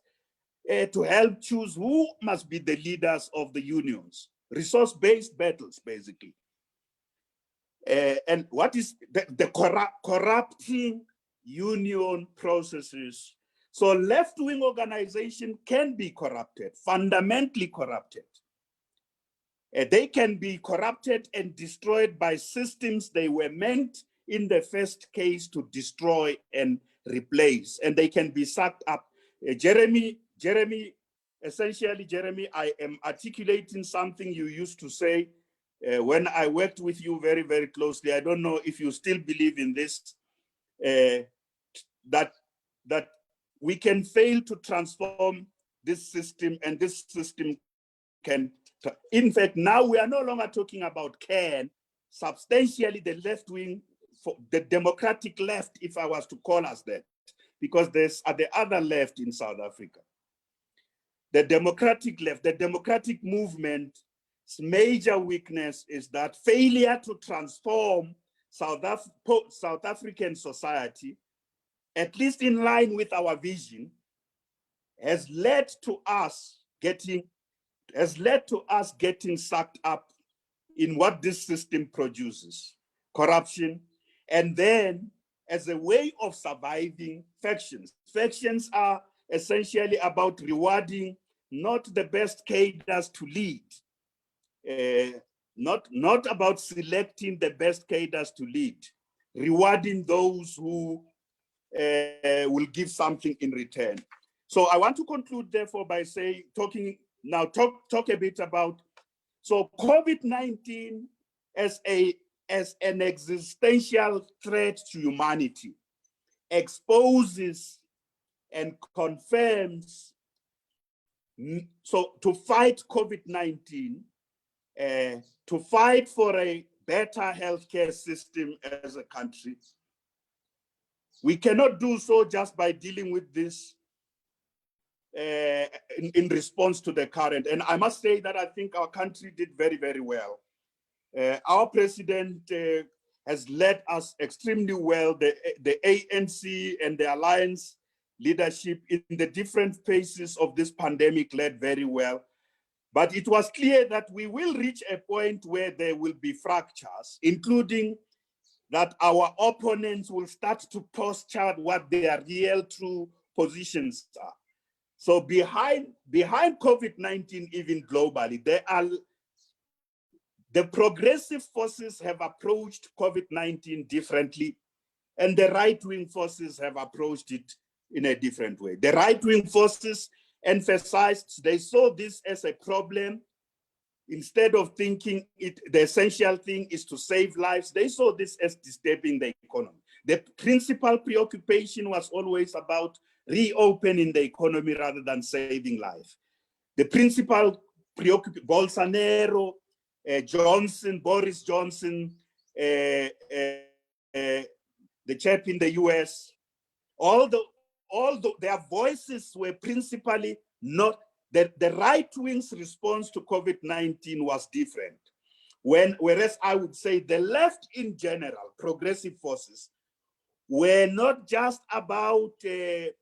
to help choose who must be the leaders of the unions. Resource-based battles, basically. And what is the corrupting union processes? So left-wing organization can be corrupted, fundamentally corrupted. They can be corrupted and destroyed by systems they were meant in the first case to destroy and replace, and they can be sucked up. Jeremy, I am articulating something you used to say when I worked with you very, very closely. I don't know if you still believe in this, that we can fail to transform this system, and this system can, in fact, now we are no longer talking about can. Substantially, the left wing, the democratic left, if I was to call us that, because there's at the other left in South Africa. The democratic left, the democratic movement's major weakness is that failure to transform South African society, at least in line with our vision, has led to us getting sucked up in what this system produces, corruption, and then as a way of surviving, factions. Factions are essentially about rewarding not the best cadres to lead, not about selecting the best cadres to lead, rewarding those who will give something in return. So I want to conclude, therefore, by talk a bit about, so COVID-19 as an existential threat to humanity exposes and confirms. So to fight COVID-19, to fight for a better healthcare system as a country, we cannot do so just by dealing with this in response to the current. And I must say that I think our country did very, very well. Our president has led us extremely well. The ANC and the alliance leadership in the different phases of this pandemic led very well. But it was clear that we will reach a point where there will be fractures, including that our opponents will start to posture what their real true positions are. So behind COVID-19, even globally, the progressive forces have approached COVID-19 differently, and the right-wing forces have approached it in a different way. The right-wing forces emphasized, they saw this as a problem. Instead of thinking the essential thing is to save lives, they saw this as disturbing the economy. The principal preoccupation was always about reopening the economy rather than saving life. The principal preoccupation, Bolsonaro, Boris Johnson, the chap in the US, their voices were principally not, the right wing's response to COVID-19 was different. Whereas I would say the left in general, progressive forces, were not just about the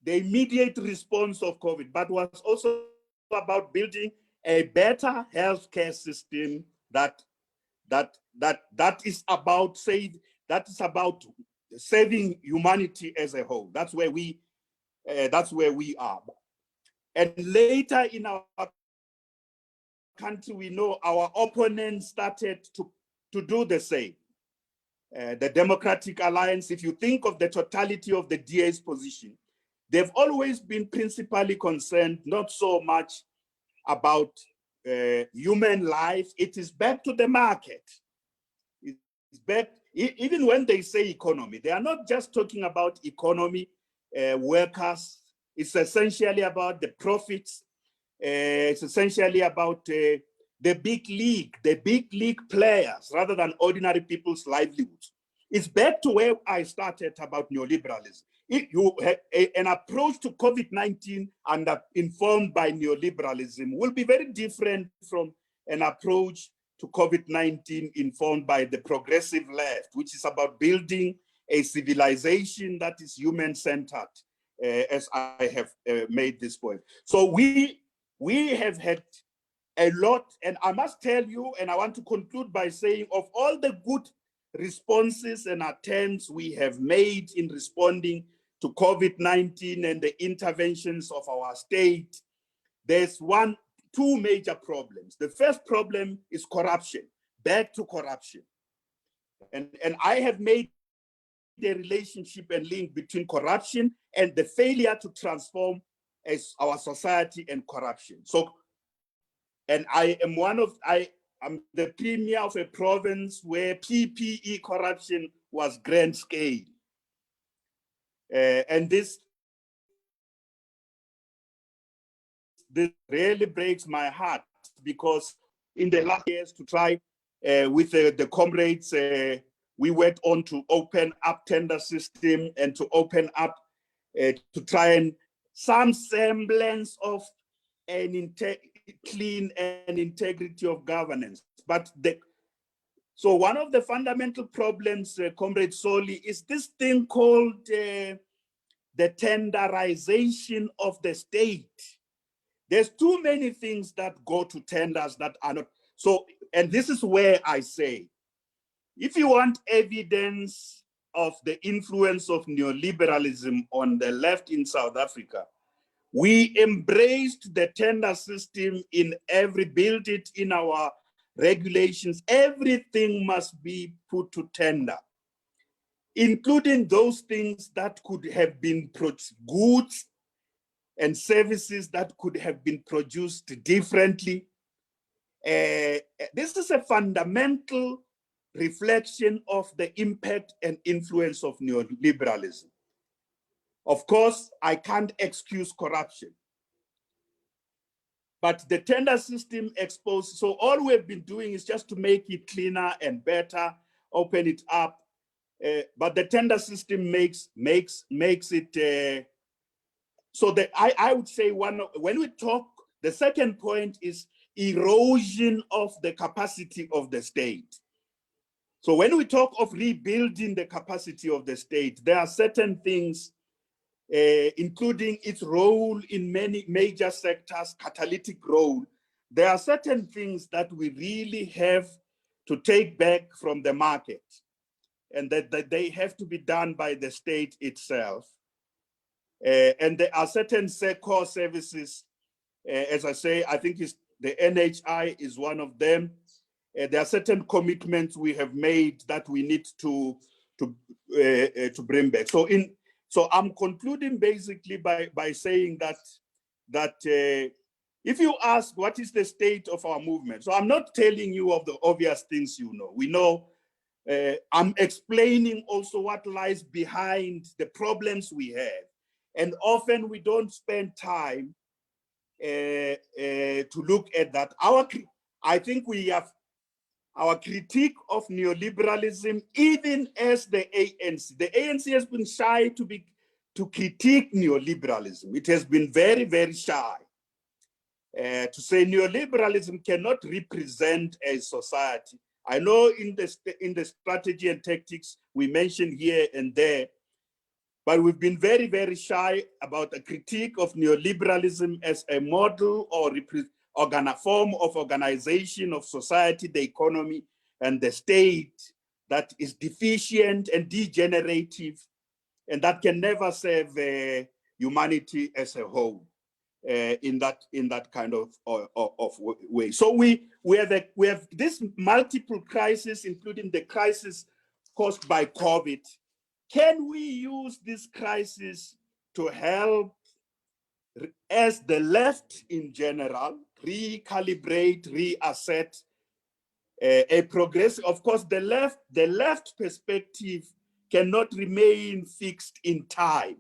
immediate response of COVID, but was also about building a better healthcare system that is about saving humanity as a whole. That's where we are. And later in our country, we know our opponents started to do the same. The Democratic Alliance, if you think of the totality of the DA's position, they've always been principally concerned not so much about human life. It is back to the market. It's back, even when they say economy, they are not just talking about economy, workers. It's essentially about the profits. It's essentially about the big league players rather than ordinary people's livelihoods. It's back to where I started about neoliberalism. If you have an approach to COVID-19 and informed by neoliberalism will be very different from an approach to COVID-19 informed by the progressive left, which is about building a civilization that is human-centered, as I have made this point. So we have had a lot, and I must tell you, and I want to conclude by saying, of all the good responses and attempts we have made in responding to COVID-19 and the interventions of our state, there's two major problems. The first problem is corruption, back to corruption. And I have made the relationship and link between corruption and the failure to transform our society and corruption. So, and I'm the premier of a province where PPE corruption was grand scale. And this really breaks my heart, because in the last years to try with the comrades, we went on to open up tender system and to open up to try and some semblance of an clean and integrity of governance. But so one of the fundamental problems, Comrade Soli, is this thing called the tenderization of the state. There's too many things that go to tenders that are not. So, and this is where I say, if you want evidence of the influence of neoliberalism on the left in South Africa, we embraced the tender system built it in our regulations. Everything must be put to tender, including those things that could have been goods and services that could have been produced differently. This is a fundamental reflection of the impact and influence of neoliberalism. Of course, I can't excuse corruption, but the tender system exposed, so all we've been doing is just to make it cleaner and better, open it up, but the tender system makes it, so that I would say when we talk, the second point is erosion of the capacity of the state. So when we talk of rebuilding the capacity of the state, there are certain things, including its role in many major sectors, catalytic role. There are certain things that we really have to take back from the market, and that they have to be done by the state itself. And there are certain core services, as I say, I think the NHI is one of them. There are certain commitments we have made that we need to bring back. So I'm concluding basically by saying that if you ask what is the state of our movement, so I'm not telling you of the obvious things you know. We know. I'm explaining also what lies behind the problems we have, and often we don't spend time to look at that. I think we have our critique of neoliberalism, even as the ANC. The ANC has been shy to critique neoliberalism. It has been very, very shy to say neoliberalism cannot represent a society. I know in the strategy and tactics we mentioned here and there, but we've been very, very shy about a critique of neoliberalism as a model or form of organization of society, the economy, and the state that is deficient and degenerative, and that can never serve humanity as a whole in that kind of way. So we have this multiple crisis, including the crisis caused by COVID. Can we use this crisis to help, as the left in general, recalibrate, reassert a progress? Of course, the left perspective cannot remain fixed in time.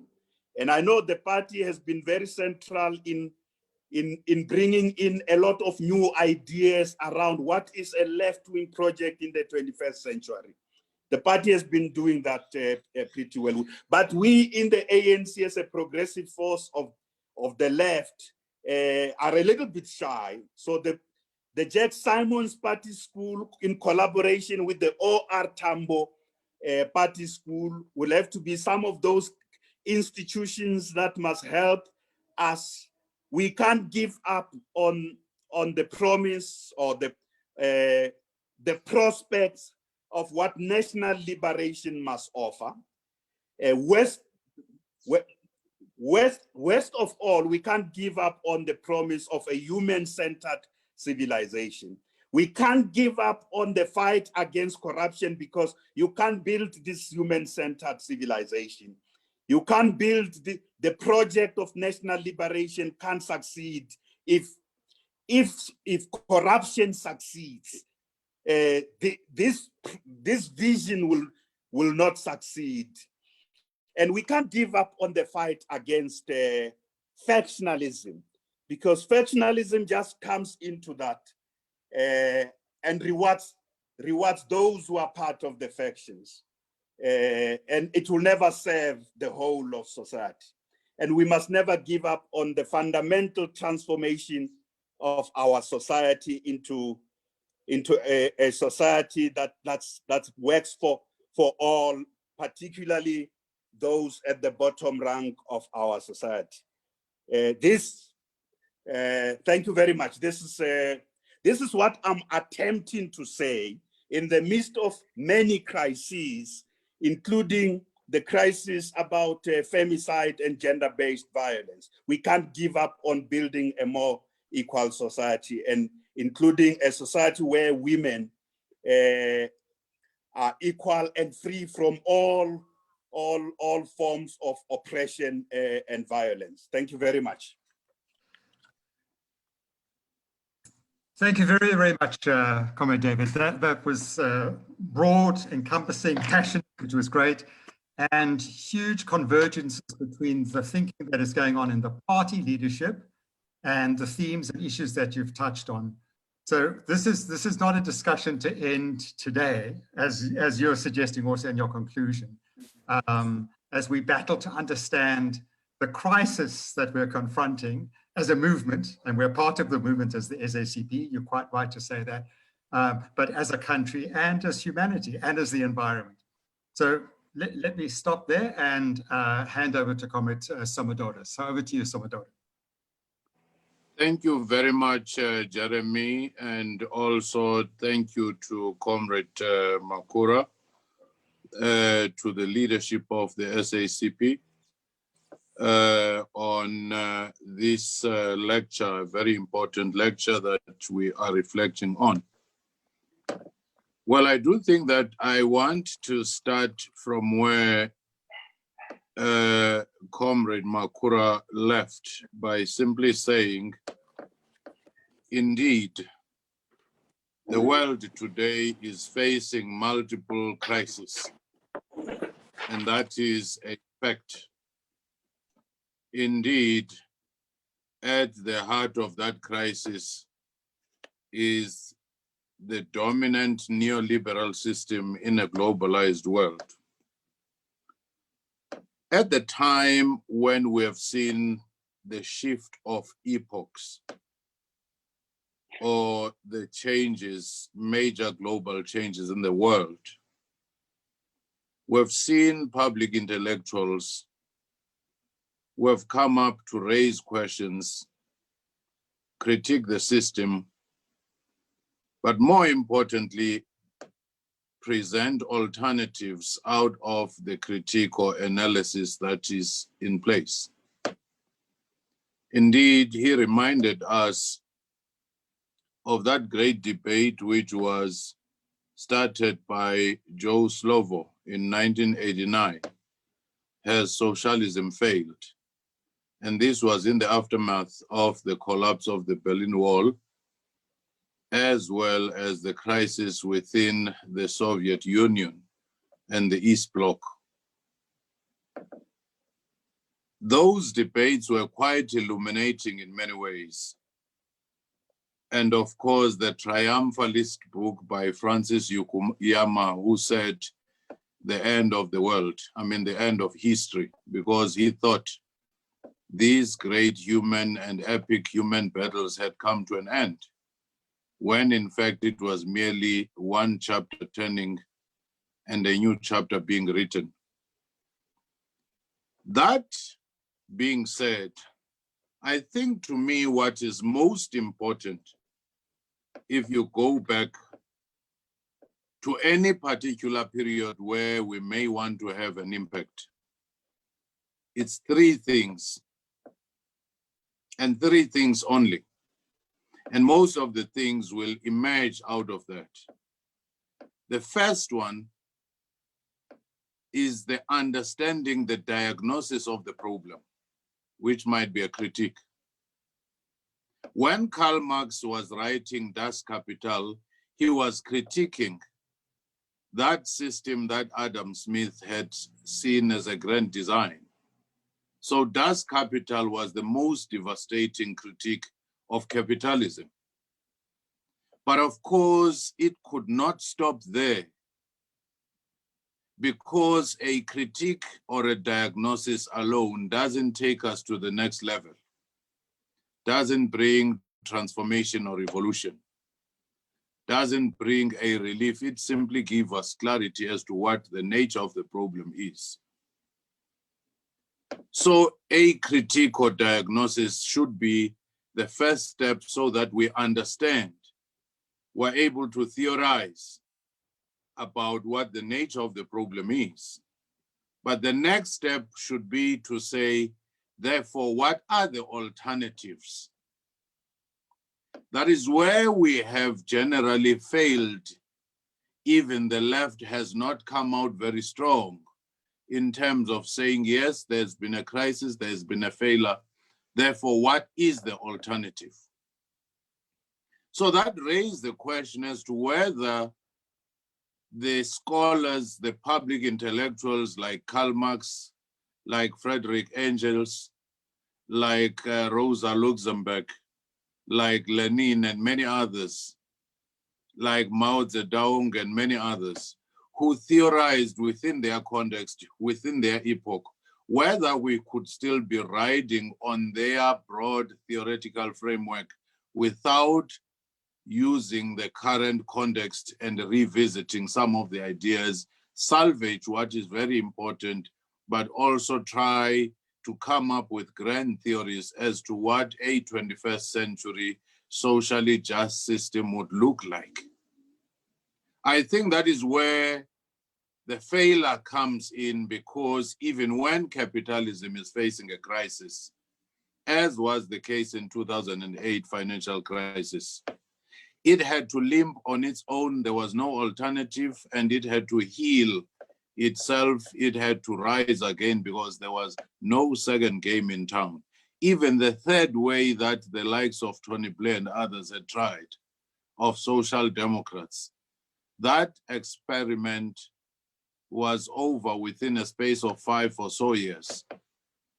And I know the party has been very central in bringing in a lot of new ideas around what is a left-wing project in the 21st century. The party has been doing that pretty well. But we in the ANC, as a progressive force of the left, are a little bit shy. So the Jack Simons Party School, in collaboration with the O.R. Tambo Party School, will have to be some of those institutions that must help us. We can't give up on the promise or the prospects of what national liberation must offer. West of all, we can't give up on the promise of a human-centered civilization. We can't give up on the fight against corruption, because you can't build this human-centered civilization. You can't build the project of national liberation can't succeed if corruption succeeds. This vision will not succeed. And we can't give up on the fight against factionalism, because factionalism just comes into that and rewards those who are part of the factions. And it will never serve the whole of society. And we must never give up on the fundamental transformation of our society into a society that works for all, particularly those at the bottom rank of our society. Thank you very much. This is what I'm attempting to say in the midst of many crises, including the crisis about femicide and gender-based violence. We can't give up on building a more equal society, and including a society where women are equal and free from all forms of oppression and violence. Thank you very much. Thank you very, very much, Comrade David. That was broad, encompassing, passionate, which was great, and huge convergences between the thinking that is going on in the party leadership and the themes and issues that you've touched on. So this is not a discussion to end today, as you're suggesting also in your conclusion, as we battle to understand the crisis that we're confronting as a movement, and we're part of the movement as the SACP, you're quite right to say that, but as a country and as humanity and as the environment. So let me stop there and hand over to Comrade Somadoda. So over to you, Somadoda. Thank you very much, Jeremy, and also thank you to Comrade Makhura, to the leadership of the SACP on this lecture, a very important lecture that we are reflecting on. Well, I do think that I want to start from where Comrade Makhura left by simply saying, indeed, the world today is facing multiple crises, and that is a fact. Indeed, at the heart of that crisis is the dominant neoliberal system in a globalized world. At the time when we have seen the shift of epochs or the changes, major global changes in the world, we've seen public intellectuals who have come up to raise questions, critique the system, but more importantly, present alternatives out of the critique or analysis that is in place. Indeed, he reminded us of that great debate which was started by Joe Slovo in 1989. Has socialism failed? And this was in the aftermath of the collapse of the Berlin Wall, as well as the crisis within the Soviet Union and the East Bloc. Those debates were quite illuminating in many ways. And of course, the triumphalist book by Francis Fukuyama, who said, the end of the world, the end of history, because he thought these great human and epic human battles had come to an end, when in fact it was merely one chapter turning and a new chapter being written. That being said, I think to me what is most important, if you go back to any particular period where we may want to have an impact, it's three things, and three things only. And most of the things will emerge out of that. The first one is the understanding the diagnosis of the problem, which might be a critique. When Karl Marx was writing Das Kapital, he was critiquing that system that Adam Smith had seen as a grand design. So Das Kapital was the most devastating critique of capitalism. But of course, it could not stop there, because a critique or a diagnosis alone doesn't take us to the next level, doesn't bring transformation or revolution, doesn't bring a relief. It simply gives us clarity as to what the nature of the problem is. So a critique or diagnosis should be the first step so that we understand, we're able to theorize about what the nature of the problem is. But the next step should be to say, therefore, what are the alternatives? That is where we have generally failed. Even the left has not come out very strong in terms of saying, yes, there's been a crisis, there's been a failure. Therefore, what is the alternative? So that raised the question as to whether the scholars, the public intellectuals like Karl Marx, like Friedrich Engels, like Rosa Luxemburg, like Lenin and many others, like Mao Zedong and many others, who theorized within their context, within their epoch, whether we could still be riding on their broad theoretical framework without using the current context and revisiting some of the ideas, salvage what is very important, but also try to come up with grand theories as to what a 21st century socially just system would look like. I think that is where the failure comes in, because even when capitalism is facing a crisis, as was the case in 2008 financial crisis, it had to limp on its own. There was no alternative, and it had to heal itself. It had to rise again because there was no second game in town. Even the third way that the likes of Tony Blair and others had tried, of social democrats, that experiment was over within a space of 5 or so years.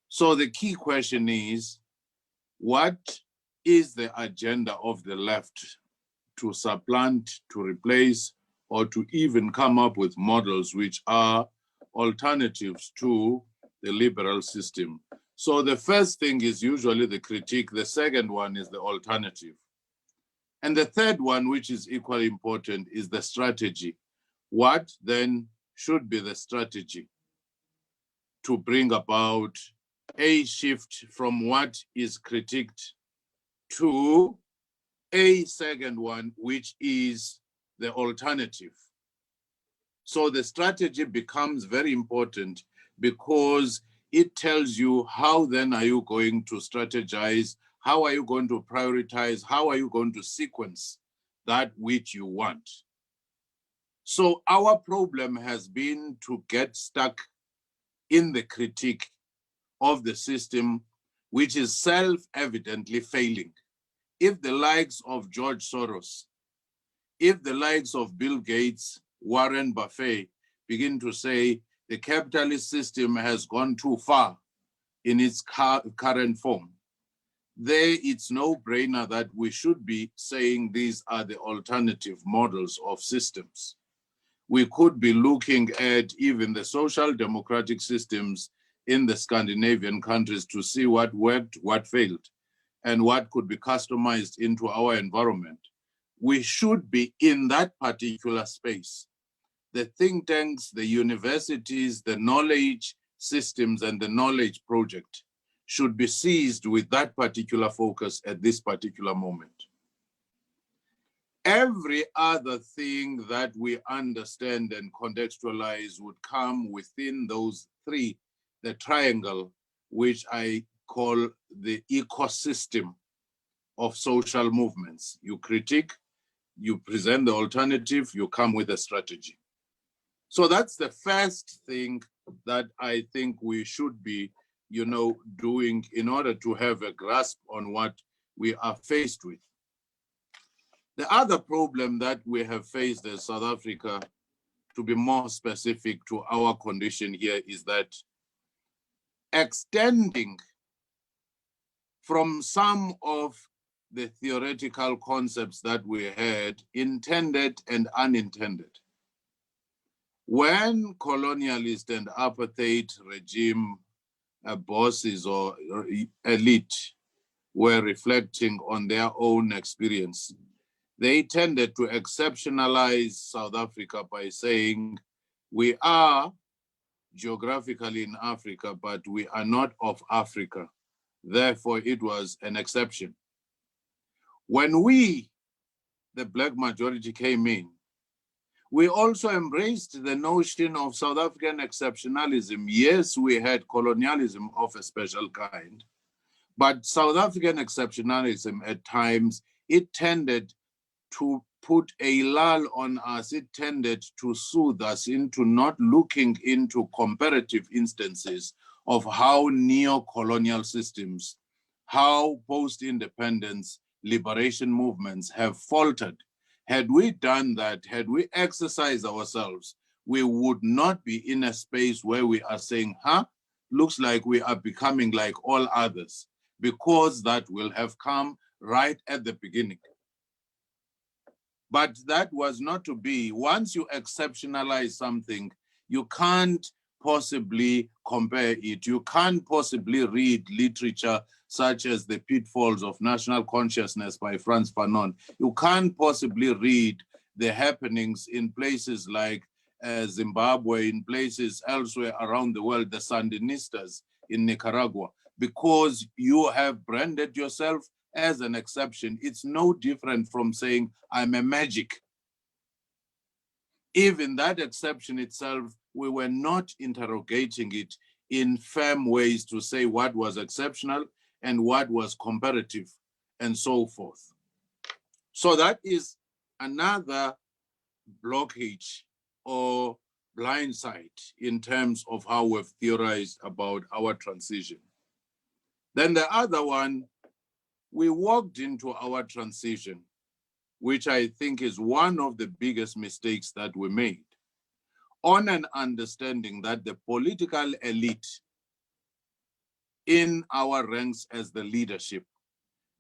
So the key question is, what is the agenda of the left to supplant, to replace, or to even come up with models which are alternatives to the liberal system? So the first thing is usually the critique. The second one is the alternative. And the third one, which is equally important, is the strategy. What then should be the strategy to bring about a shift from what is critiqued to a second one, which is the alternative? So the strategy becomes very important, because it tells you how then are you going to strategize, how are you going to prioritize, how are you going to sequence that which you want. So our problem has been to get stuck in the critique of the system, which is self-evidently failing. If the likes of George Soros, if the likes of Bill Gates, Warren Buffett begin to say the capitalist system has gone too far in its current form, there it's no-brainer that we should be saying these are the alternative models of systems. We could be looking at even the social democratic systems in the Scandinavian countries to see what worked, what failed, and what could be customized into our environment. We should be in that particular space. The think tanks, the universities, the knowledge systems, and the knowledge project should be seized with that particular focus at this particular moment. Every other thing that we understand and contextualize would come within those three, the triangle, which I call the ecosystem of social movements. You critique, you present the alternative, you come with a strategy. So that's the first thing that I think we should be, doing in order to have a grasp on what we are faced with. The other problem that we have faced as South Africa, to be more specific to our condition here, is that extending from some of the theoretical concepts that we had, intended and unintended. When colonialist and apartheid regime bosses or elite were reflecting on their own experience, they tended to exceptionalize South Africa by saying, we are geographically in Africa, but we are not of Africa. Therefore, it was an exception. When we, the Black majority, came in, we also embraced the notion of South African exceptionalism. Yes, we had colonialism of a special kind, but South African exceptionalism at times, it tended to put a lull on us. It tended to soothe us into not looking into comparative instances of how neo-colonial systems, how post-independence liberation movements have faltered. Had we done that, had we exercised ourselves, we would not be in a space where we are saying, looks like we are becoming like all others, because that will have come right at the beginning. But that was not to be. Once you exceptionalize something, you can't possibly compare it. You can't possibly read literature such as The Pitfalls of National Consciousness by Frantz Fanon. You can't possibly read the happenings in places like Zimbabwe, in places elsewhere around the world, the Sandinistas in Nicaragua, because you have branded yourself as an exception. It's no different from saying, I'm a magic. Even that exception itself, we were not interrogating it in firm ways to say what was exceptional and what was comparative and so forth. So that is another blockage or blind side in terms of how we've theorized about our transition. Then the other one, we walked into our transition, which I think is one of the biggest mistakes that we made, on an understanding that the political elite in our ranks as the leadership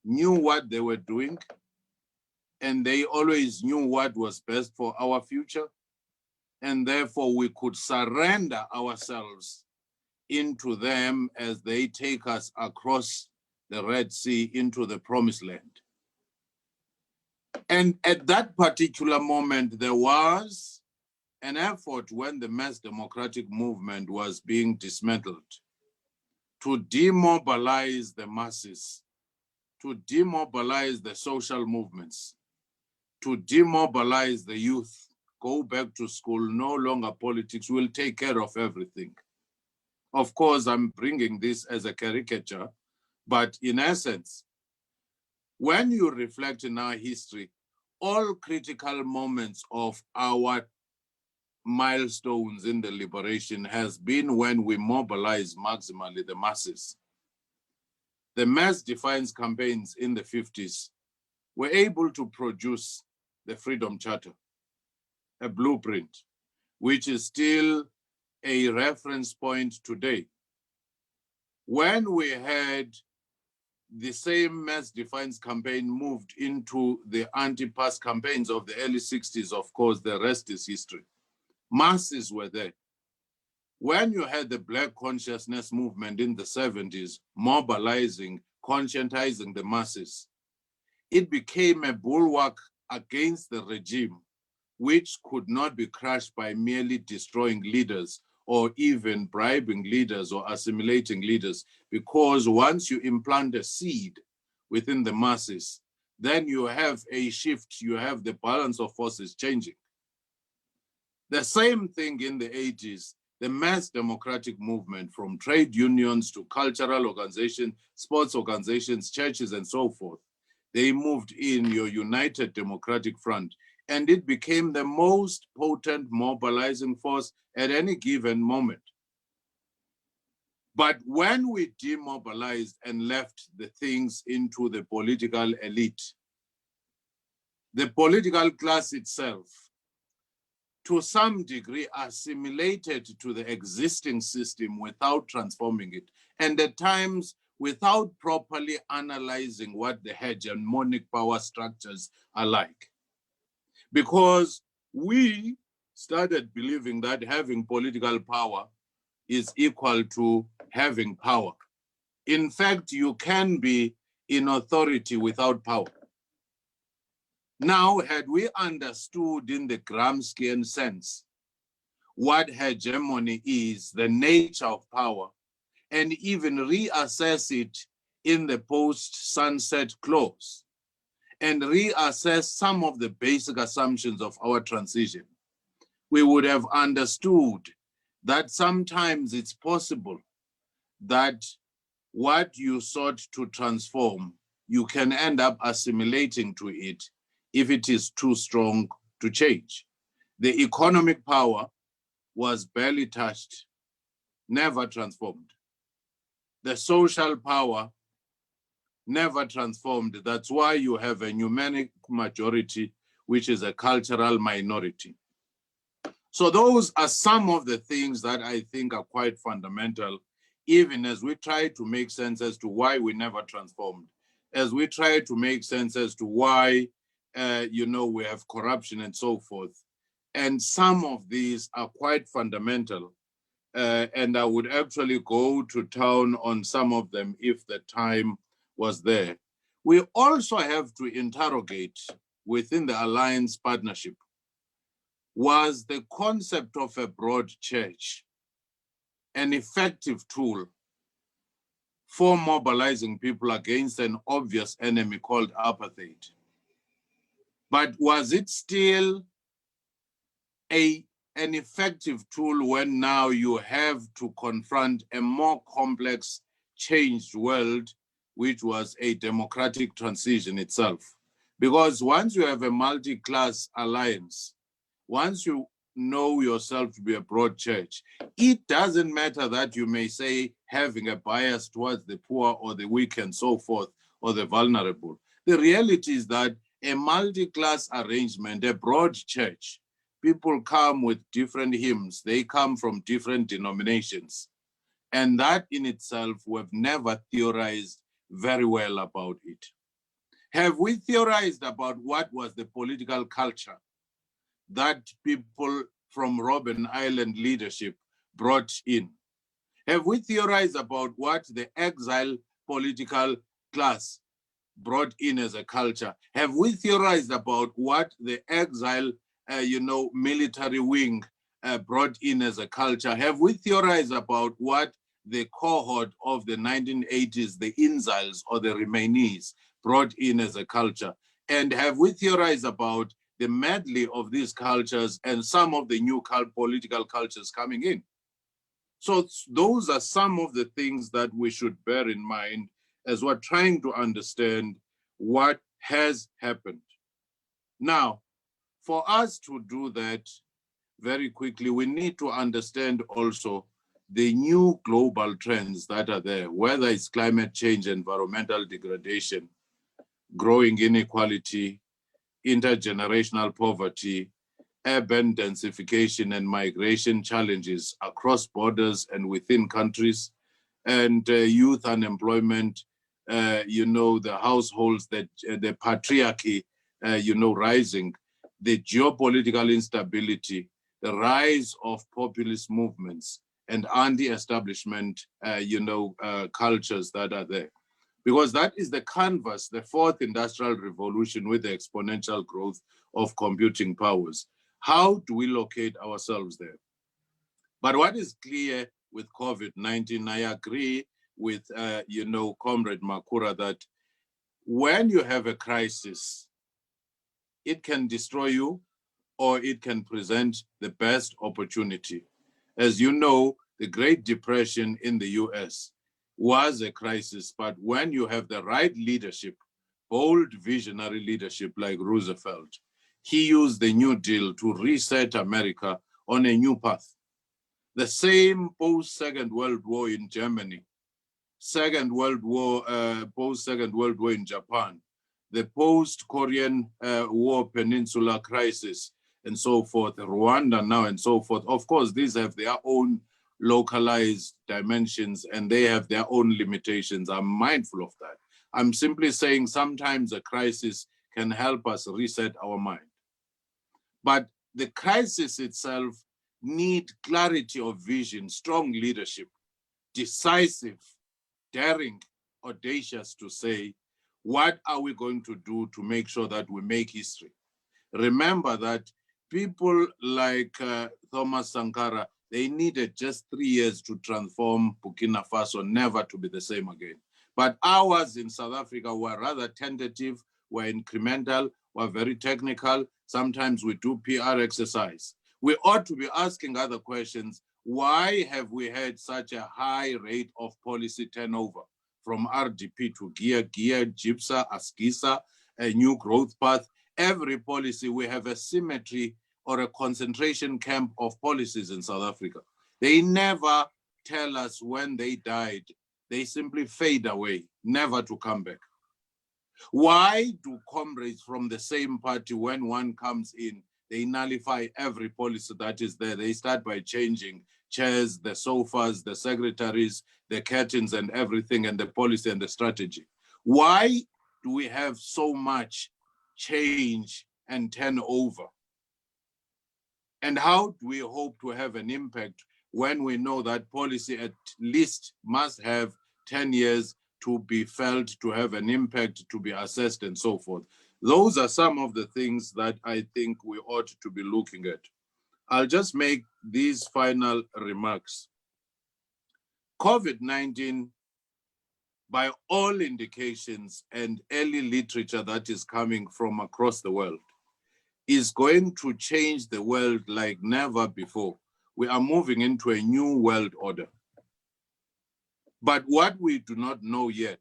knew what they were doing, and they always knew what was best for our future, and therefore we could surrender ourselves into them as they take us across the Red Sea into the Promised Land. And at that particular moment, there was an effort when the mass democratic movement was being dismantled to demobilize the masses, to demobilize the social movements, to demobilize the youth, go back to school, no longer politics, we'll take care of everything. Of course, I'm bringing this as a caricature, but in essence, when you reflect in our history, all critical moments of our milestones in the liberation has been when we mobilize maximally the masses. The mass defiance campaigns in the 50s were able to produce the Freedom Charter, a blueprint, which is still a reference point today. When we had the same mass defiance campaign moved into the anti-pass campaigns of the early 60s, of course, the rest is history. Masses were there. When you had the Black consciousness movement in the 70s, mobilizing, conscientizing the masses, it became a bulwark against the regime, which could not be crushed by merely destroying leaders or even bribing leaders or assimilating leaders, because once you implant a seed within the masses, then you have a shift, you have the balance of forces changing. The same thing in the 80s, the mass democratic movement from trade unions to cultural organizations, sports organizations, churches, and so forth. They moved in your United Democratic Front, and it became the most potent mobilizing force at any given moment. But when we demobilized and left the things into the political elite, the political class itself, to some degree, assimilated to the existing system without transforming it, and at times without properly analyzing what the hegemonic power structures are like. Because we started believing that having political power is equal to having power. In fact, you can be in authority without power. Now, had we understood in the Gramscian sense what hegemony is, the nature of power, and even reassess it in the post-sunset clause, and reassess some of the basic assumptions of our transition, we would have understood that sometimes it's possible that what you sought to transform, you can end up assimilating to it if it is too strong to change. The economic power was barely touched, never transformed. The social power never transformed. That's why you have a numeric majority, which is a cultural minority. So those are some of the things that I think are quite fundamental, even as we try to make sense as to why we never transformed, as we try to make sense as to why, we have corruption and so forth. And some of these are quite fundamental. And I would actually go to town on some of them if the time was there. We also have to interrogate within the alliance partnership, was the concept of a broad church an effective tool for mobilizing people against an obvious enemy called apartheid? But was it still an effective tool when now you have to confront a more complex, changed world, which was a democratic transition itself? Because once you have a multi-class alliance, once you know yourself to be a broad church, it doesn't matter that you may say having a bias towards the poor or the weak and so forth, or the vulnerable. The reality is that a multi-class arrangement, a broad church, people come with different hymns, they come from different denominations. And that in itself, we've never theorized very well about it. Have we theorized about what was the political culture that people from Robben Island leadership brought in? Have we theorized about what the exile political class brought in as a culture? Have we theorized about what the exile, military wing brought in as a culture? Have we theorized about what the cohort of the 1980s, the Inzals or the Remainees, brought in as a culture? And have we theorized about the medley of these cultures and some of the new political cultures coming in? So those are some of the things that we should bear in mind as we're trying to understand what has happened. Now, for us to do that very quickly, we need to understand also the new global trends that are there, whether it's climate change, environmental degradation, growing inequality, intergenerational poverty, urban densification and migration challenges across borders and within countries, and youth unemployment, the households, that the patriarchy, rising, the geopolitical instability, the rise of populist movements and anti-establishment, cultures that are there. Because that is the canvas, the fourth industrial revolution with the exponential growth of computing powers. How do we locate ourselves there? But what is clear with COVID-19, I agree with, Comrade Makhura, that when you have a crisis, it can destroy you or it can present the best opportunity. As you know, the Great Depression in the US was a crisis, but when you have the right leadership, bold visionary leadership like Roosevelt, he used the New Deal to reset America on a new path. The same post-Second World War in Germany, post-Second World War in Japan, the post-Korean War Peninsula crisis, and so forth, Rwanda now and so forth. Of course, these have their own localized dimensions and they have their own limitations. I'm mindful of that. I'm simply saying sometimes a crisis can help us reset our mind. But the crisis itself needs clarity of vision, strong leadership, decisive, daring, audacious to say, what are we going to do to make sure that we make history? Remember that people like Thomas Sankara, they needed just 3 years to transform Burkina Faso, never to be the same again. But ours in South Africa were rather tentative, were incremental, were very technical. Sometimes we do PR exercise. We ought to be asking other questions. Why have we had such a high rate of policy turnover from RDP to GIA, GIPSA, ASKISA, a new growth path? Every policy, we have a symmetry or a concentration camp of policies in South Africa. They never tell us when they died. They simply fade away, never to come back. Why do comrades from the same party, when one comes in, they nullify every policy that is there? They start by changing chairs, the sofas, the secretaries, the curtains and everything, and the policy and the strategy. Why do we have so much change and turnover? And how do we hope to have an impact when we know that policy at least must have 10 years to be felt, to have an impact, to be assessed, and so forth? Those are some of the things that I think we ought to be looking at. I'll just make these final remarks. COVID-19, by all indications and early literature that is coming from across the world, is going to change the world like never before. We are moving into a new world order. But what we do not know yet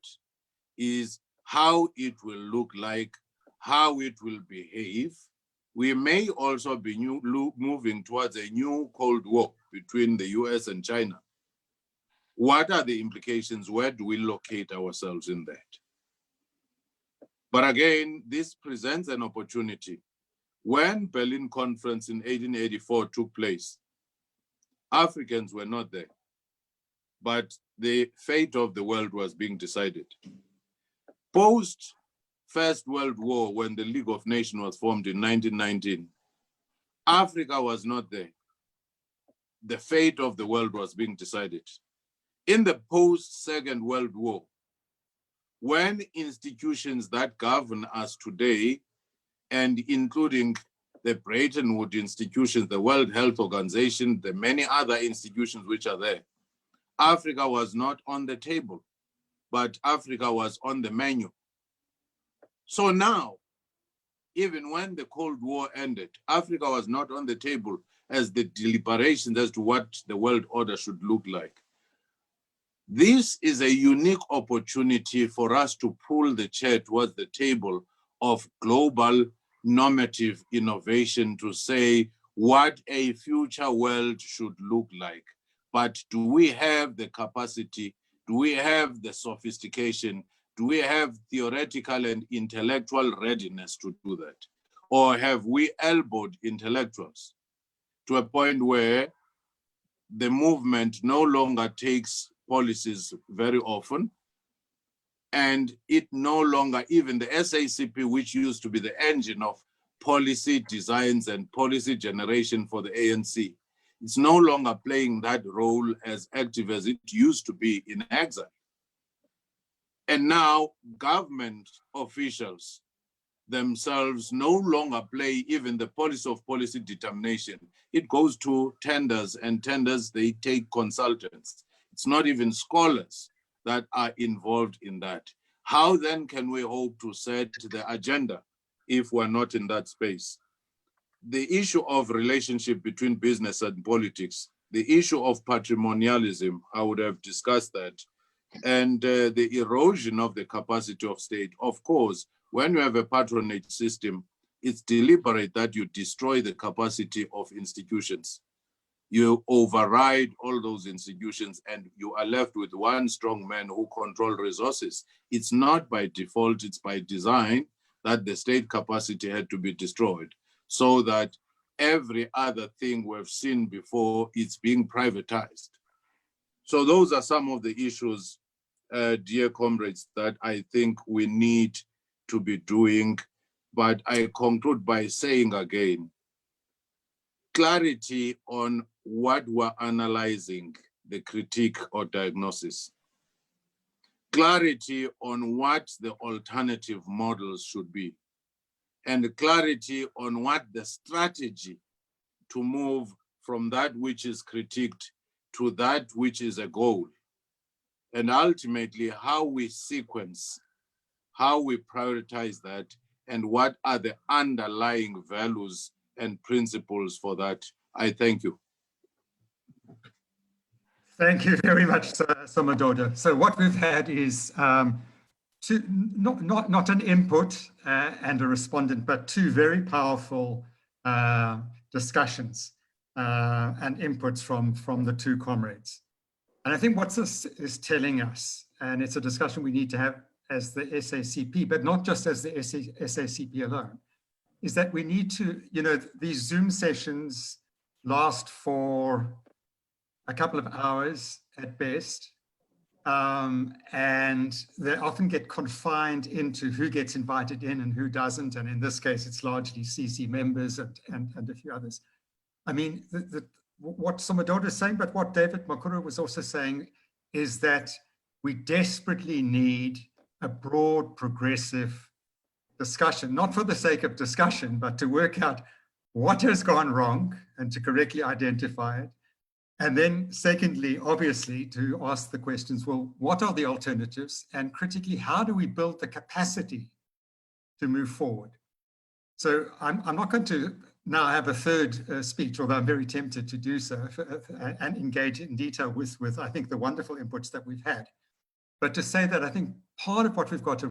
is how it will look like, how it will behave. We may also be moving towards a new Cold War between the US and China. What are the implications? Where do we locate ourselves in that? But again, this presents an opportunity. When Berlin Conference in 1884 took place, Africans were not there, but the fate of the world was being decided. Post First World War, when the League of Nations was formed in 1919, Africa was not there. The fate of the world was being decided. In the post-Second World War, when institutions that govern us today, and including the Bretton Woods institutions, the World Health Organization, the many other institutions which are there, Africa was not on the table, but Africa was on the menu. So now, even when the Cold War ended, Africa was not on the table as the deliberations as to what the world order should look like. This is a unique opportunity for us to pull the chair towards the table of global normative innovation to say what a future world should look like. But do we have the capacity? Do we have the sophistication? Do we have theoretical and intellectual readiness to do that? Or have we elbowed intellectuals to a point where the movement no longer takes policies very often, and it no longer, even the SACP, which used to be the engine of policy designs and policy generation for the ANC. It's no longer playing that role as active as it used to be in exile. And now government officials themselves no longer play even the policy of policy determination. It goes to tenders, and tenders, they take consultants. It's not even scholars that are involved in that. How then can we hope to set the agenda if we're not in that space? The issue of relationship between business and politics, the issue of patrimonialism, I would have discussed that, and the erosion of the capacity of state. Of course, when you have a patronage system, it's deliberate that you destroy the capacity of institutions. You override all those institutions and you are left with one strong man who controls resources. It's not by default, it's by design that the state capacity had to be destroyed so that every other thing we've seen before, it's being privatized. So those are some of the issues, dear comrades, that I think we need to be doing. But I conclude by saying again, clarity on what we're analyzing, the critique or diagnosis. Clarity on what the alternative models should be. And clarity on what the strategy to move from that which is critiqued to that which is a goal. And ultimately, how we sequence, how we prioritize that, and what are the underlying values and principles for that. I thank you. Thank you very much, Somadoda. So what we've had is not an input and a respondent, but two very powerful discussions and inputs from the two comrades. And I think what this is telling us, and it's a discussion we need to have as the SACP, but not just as the SACP alone, is that we need to, these Zoom sessions last for a couple of hours at best, and they often get confined into who gets invited in and who doesn't, and in this case, it's largely CC members and a few others. I mean, what Somadoda is saying, but what David Makhura was also saying, is that we desperately need a broad, progressive discussion, not for the sake of discussion, but to work out what has gone wrong and to correctly identify it. And then secondly, obviously, to ask the questions, well, what are the alternatives? And critically, how do we build the capacity to move forward? So I'm not going to now have a third speech, although I'm very tempted to do so and engage in detail with, I think, the wonderful inputs that we've had. But to say that I think part of what we've got to